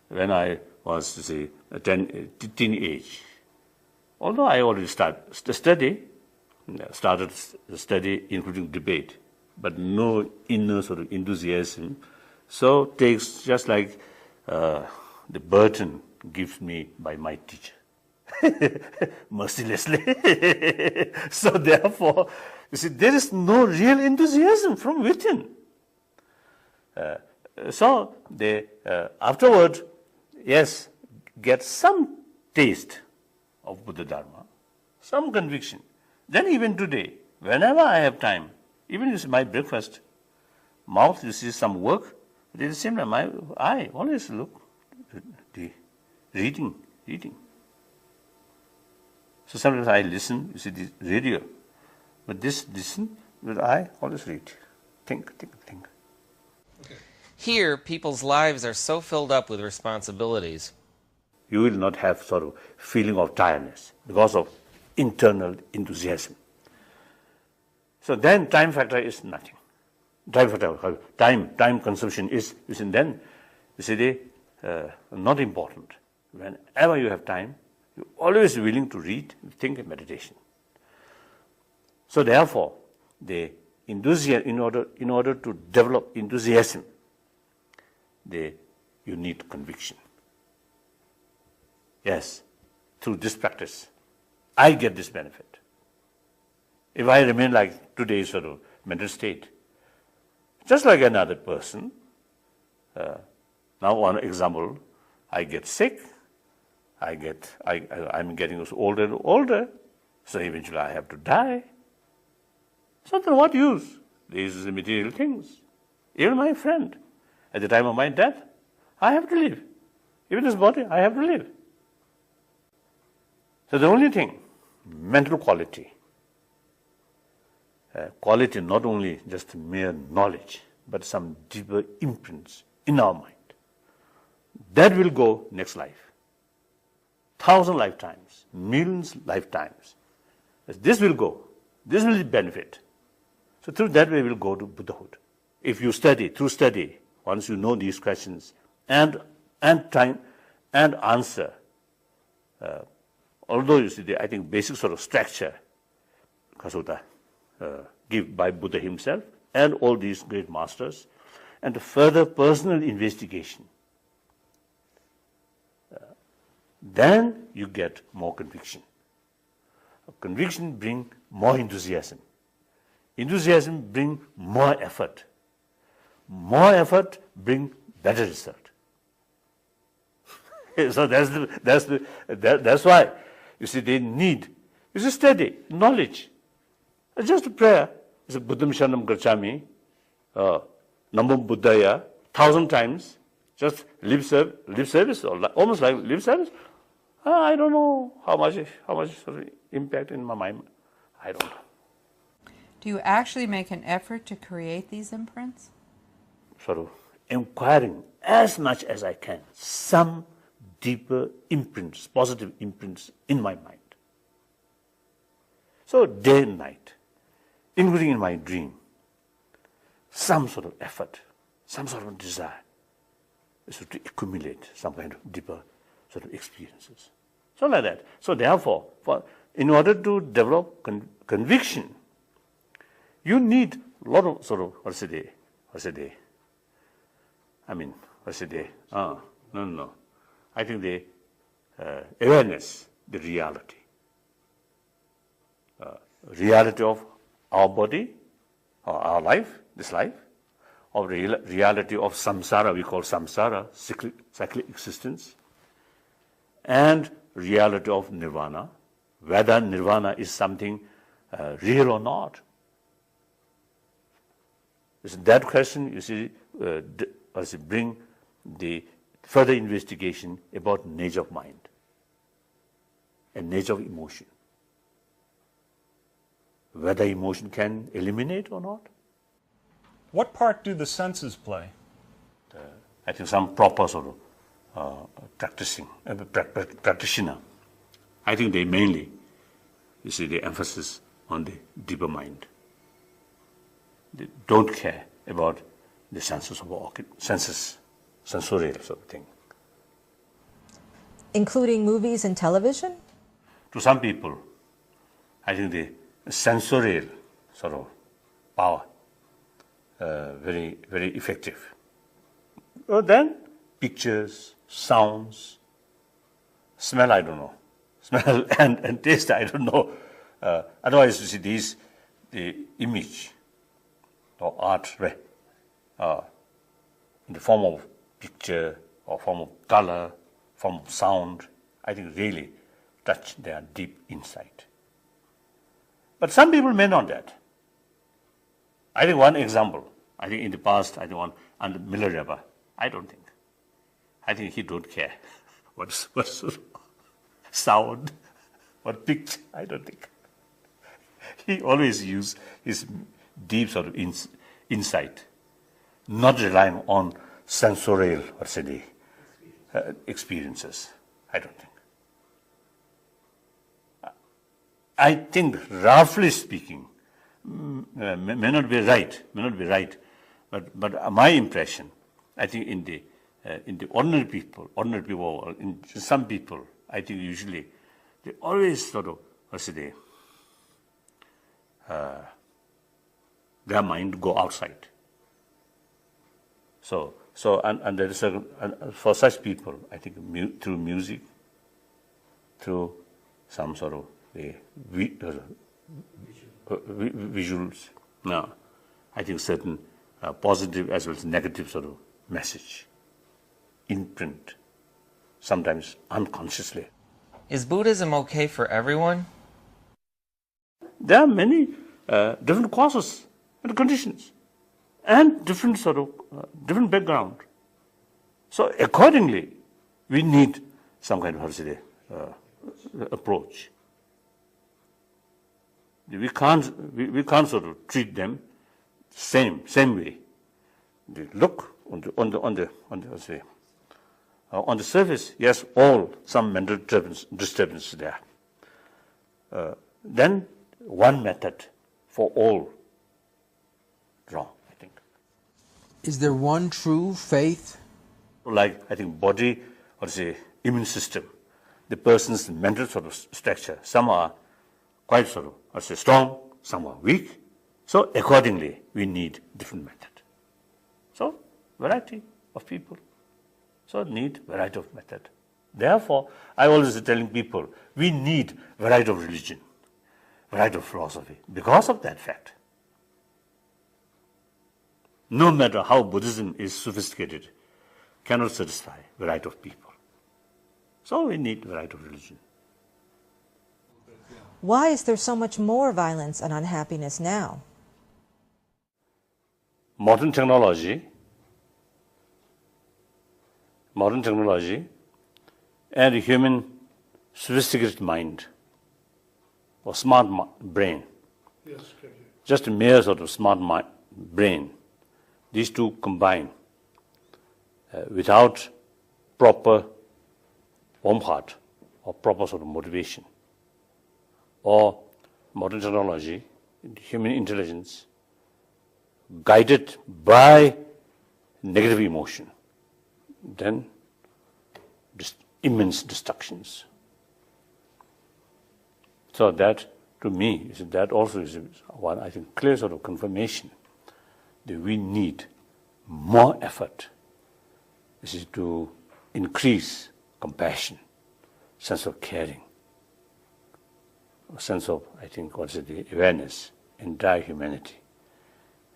When I was, say, teenage, although I already started study, including debate, but no inner sort of enthusiasm. So takes just like the burden given me by my teacher, mercilessly. So therefore, you see, there is no real enthusiasm from within. So they afterward, yes, get some taste of Buddha Dharma, some conviction. Then even today, whenever I have time, even if my breakfast, mouth, you see some work, but at the same time, my eye always look the reading. So sometimes I listen, you see, the radio. But this listen, but I always read. Think. Here, people's lives are so filled up with responsibilities. You will not have sort of feeling of tiredness because of internal enthusiasm. So then time factor is nothing. Time consumption is then, you see, not important. Whenever you have time, you're always willing to read, think, and meditation. So therefore, the enthusiasm, in order to develop enthusiasm, you need conviction. Yes, through this practice, I get this benefit. If I remain like today's sort of mental state, just like another person, now one example, I get sick, I'm getting older and older, so eventually I have to die. So then what use? These are the material things. Even my friend, at the time of my death, I have to live. Even this body, I have to live. So the only thing, mental quality. Quality not only just mere knowledge, but some deeper imprints in our mind. That will go next life. 1,000 lifetimes, millions lifetimes. This will go. This will benefit. So through that way we'll go to Buddhahood. If you study, through study, once you know these questions and time and answer, although you see I think basic sort of structure, Kasuta, given by Buddha himself and all these great masters, and the further personal investigation, then you get more conviction. Conviction brings more enthusiasm. Enthusiasm brings more effort. More effort brings better result. So that's why you see they need. It's a study, knowledge. It's just a prayer. It's a Buddham Shanam Gacchami, Namam Buddhaya, 1,000 times. Just lip service, or almost like lip service. I don't know how much sort of impact in my mind. I don't know. Do you actually make an effort to create these imprints? Sort of inquiring as much as I can, some deeper imprints, positive imprints in my mind. So day and night, including in my dream, some sort of effort, some sort of desire is to accumulate some kind of deeper sort of experiences. So like that. So therefore, in order to develop conviction, you need a lot of sort of, what's a day? No. I think the awareness, the reality. Reality of our body, or our life, this life, or reality of samsara, we call samsara, cyclic existence, and reality of nirvana, whether nirvana is something real or not. It's that question, you see, bring the further investigation about nature of mind and nature of emotion. Whether emotion can eliminate or not. What part do the senses play? I think some proper sort of practitioner, I think they mainly, you see, the emphasis on the deeper mind. They don't care about the senses of senses, sensorial sort of thing. Including movies and television? To some people, I think the sensorial sort of power, very, very effective. Well, then pictures, sounds, smell, I don't know. Smell and taste, I don't know. Otherwise, you see the image or art in the form of picture or form of color, form of sound, I think really touch their deep insight. But some people may not that. I think one example, I think in the past, I think one under Milarepa, I don't think. I think he don't care what's sound, or picture. I don't think. He always used his deep sort of insight, not relying on sensorial or say experiences. I don't think. I think, roughly speaking, may not be right, but my impression, I think in the ordinary people, or in some people, I think usually they always sort of, their mind go outside. So and there is for such people, I think through music, through some sort of visuals. Now, I think certain positive as well as negative sort of message, imprint, sometimes unconsciously. Is Buddhism okay for everyone? There are many different causes and conditions, and different sort of different background. So accordingly, we need some kind of approach. We can't sort of treat them same way. They look on the surface. Yes, some mental disturbance there. Then one method for all. Wrong, I think. Is there one true faith? Like, I think, body or immune system, the person's mental sort of structure. Some are quite sort of strong, some are weak. So accordingly, we need different method. So variety of people. So need variety of method. Therefore, I always telling people, we need variety of religion, variety of philosophy, because of that fact. No matter how Buddhism is sophisticated, cannot satisfy variety of people. So we need variety of religion. Why is there so much more violence and unhappiness now? Modern technology and human sophisticated mind or smart brain, just a mere sort of smart brain, these two combine without proper warm heart or proper sort of motivation, or modern technology, human intelligence, guided by negative emotion, then immense destructions. So that, to me, that also is one, I think, clear sort of confirmation that we need more effort to increase compassion, sense of caring, a sense of, I think, the awareness, entire humanity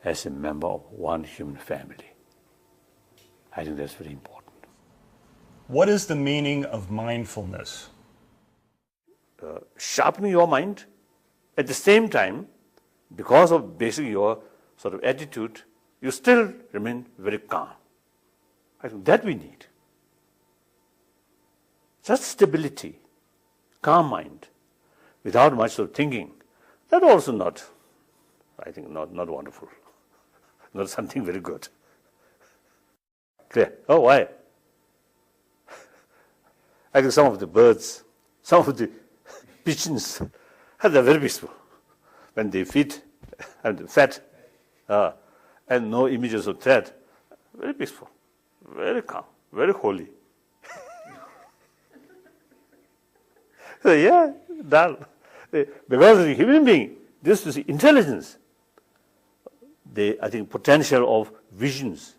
as a member of one human family. I think that's very important. What is the meaning of mindfulness? Sharpening your mind, at the same time, because of basically your sort of attitude, you still remain very calm. I think that we need. Just stability, calm mind, without much of thinking, that also not, I think, not wonderful. Not something very good. Clear? Oh, why? I think some of the birds, some of the pigeons, they're very peaceful. When they feed and fat, and no images of threat, very peaceful, very calm, very holy. So, yeah, dull. Because as a human being, this is intelligence. I think, potential of visions.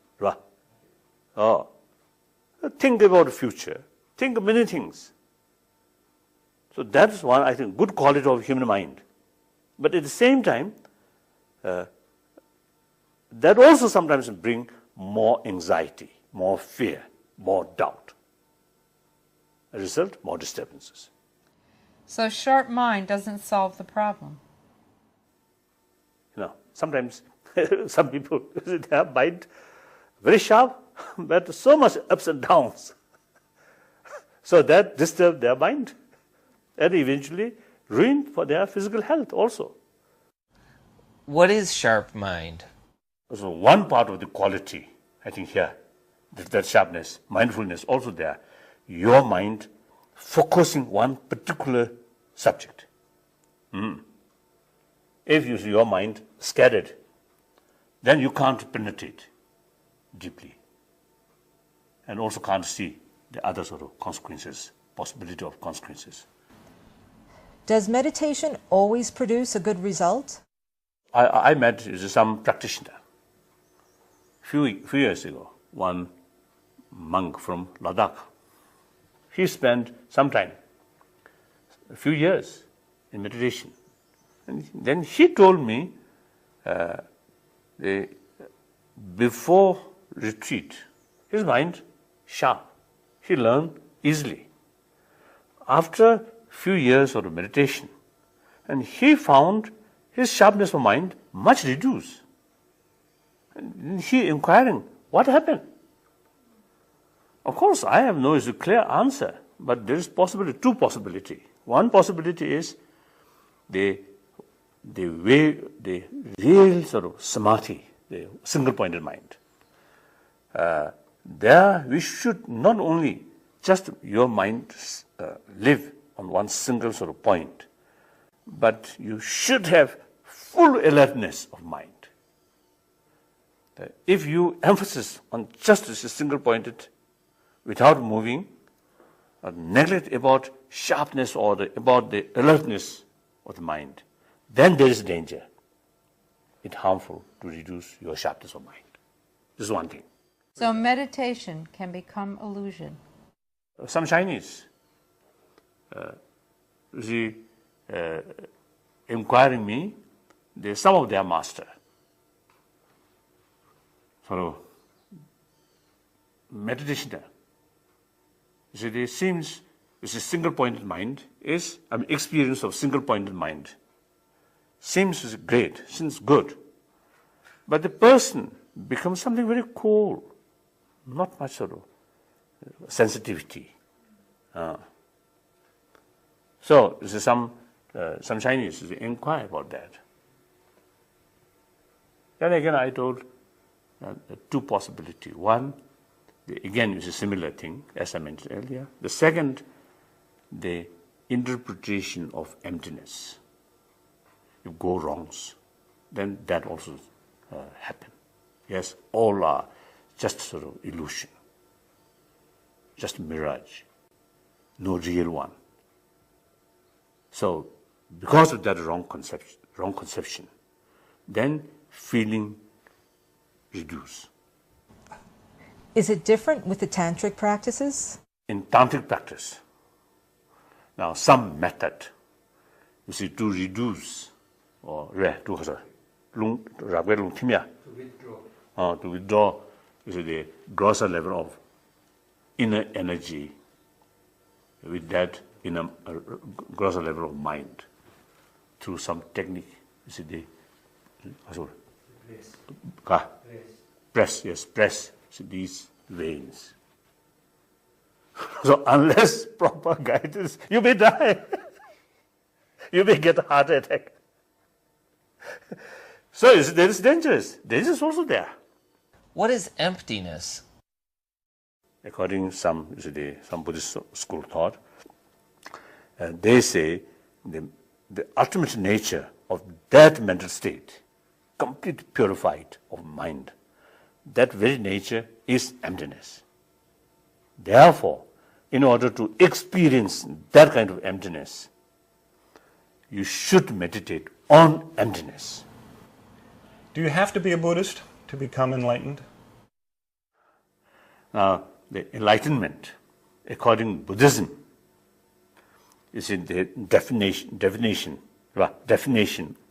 Think about the future. Think of many things. So that's one, I think, good quality of human mind. But at the same time, that also sometimes bring more anxiety, more fear, more doubt. As a result, more disturbances. So sharp mind doesn't solve the problem. Sometimes some people, their mind very sharp, but so much ups and downs. So that disturbs their mind. and eventually ruin for their physical health also. What is sharp mind? So one part of the quality, I think here, that sharpness, mindfulness also there, your mind focusing one particular subject. If you see your mind scattered, then you can't penetrate deeply and also can't see the other sort of consequences, possibility of consequences. Does meditation always produce a good result? I met some practitioner few years ago, one monk from Ladakh. He spent some time, a few years in meditation. And then he told me before retreat, his mind sharp. He learned easily. After a few years of meditation, and he found his sharpness of mind much reduced. And he inquiring, what happened? Of course, I have no clear answer, but there is possibility, two possibilities. One possibility is the real sort of samadhi, the single-pointed mind. There we should not only just your mind live on one single sort of point, but you should have full alertness of mind. If you emphasize on just a single-pointed, without moving, or neglect about sharpness or about the alertness of the mind, then there is danger. It's harmful to reduce your sharpness of mind. This is one thing. So meditation can become illusion. Some Chinese, inquiring me, some of their master, so meditation there. It seems it's a single-pointed mind is an experience of single-pointed mind. Seems great, seems good, but the person becomes something very cold, not much sort of sensitivity. So some Chinese inquire about that. Then again, I told two possibilities. One, again, is a similar thing, as I mentioned earlier. The second, the interpretation of emptiness. If go wrongs, then that also happen. Yes, all are just sort of illusion, just mirage, no real one. So, because of that wrong conception, then feeling reduce. Is it different with the tantric practices? In tantric practice, now some method, you see, to reduce or to withdraw, you see, the grosser level of inner energy with that in a grosser level of mind through some technique. You see, the press these veins. So unless proper guidance, you may die. You may get a heart attack. So there is dangerous. Danger is also there. What is emptiness? According to some Buddhist school thought, they say the ultimate nature of that mental state, completely purified of mind, that very nature is emptiness. Therefore, in order to experience that kind of emptiness, you should meditate on emptiness. Do you have to be a Buddhist to become enlightened? Now, the enlightenment, according to Buddhism, is in the definition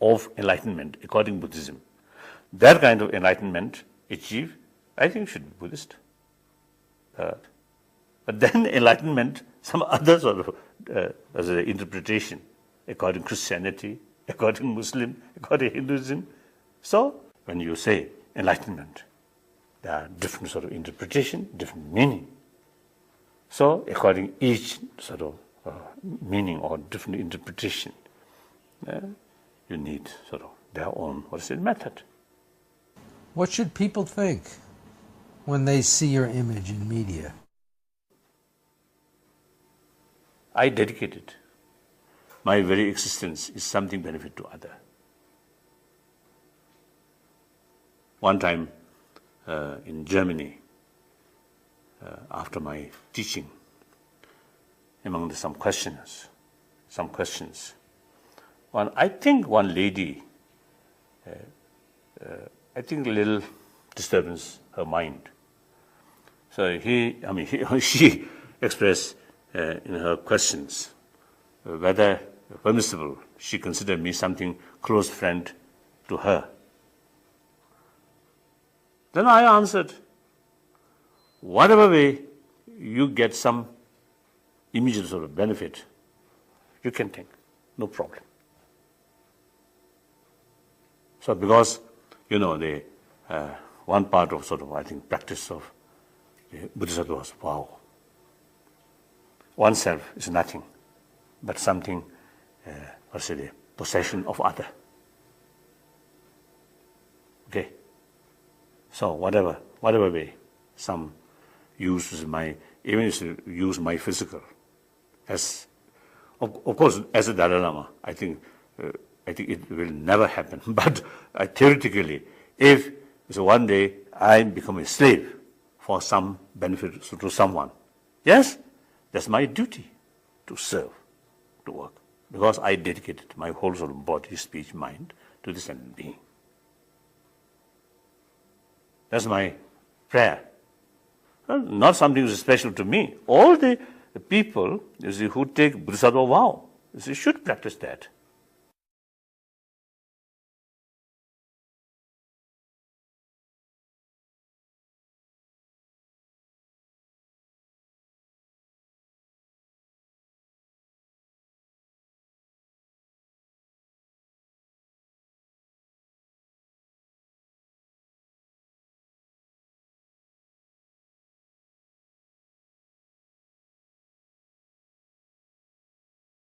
of enlightenment according to Buddhism. That kind of enlightenment achieved, I think, should be Buddhist. But then enlightenment, some other sort of as an interpretation, according to Christianity, according to Muslim, according to Hinduism. So when you say enlightenment, there are different sort of interpretation, different meaning. So according to each sort of meaning or different interpretation. You need sort of their own, method. What should people think when they see your image in media? I dedicated. My very existence is something benefit to other. One time in Germany, after my teaching, among some questions, I think one lady, I think a little disturbance her mind. So she expressed in her questions whether permissible she considered me something close friend to her. Then I answered, whatever way you get some immediate sort of benefit, you can think, no problem. So because, the one part of practice of the Buddhism was, wow, oneself is nothing but something, the possession of other. Okay? So whatever way some uses even if you use my physical, as of course as a Dalai Lama, I think it will never happen. But theoretically, if one day I become a slave for some benefit to someone, yes, that's my duty to serve, to work, because I dedicated my whole sort of body, speech, mind to this end being. That's my prayer. Not something special to me. All the people, who take Bodhisattva vow, should practice that.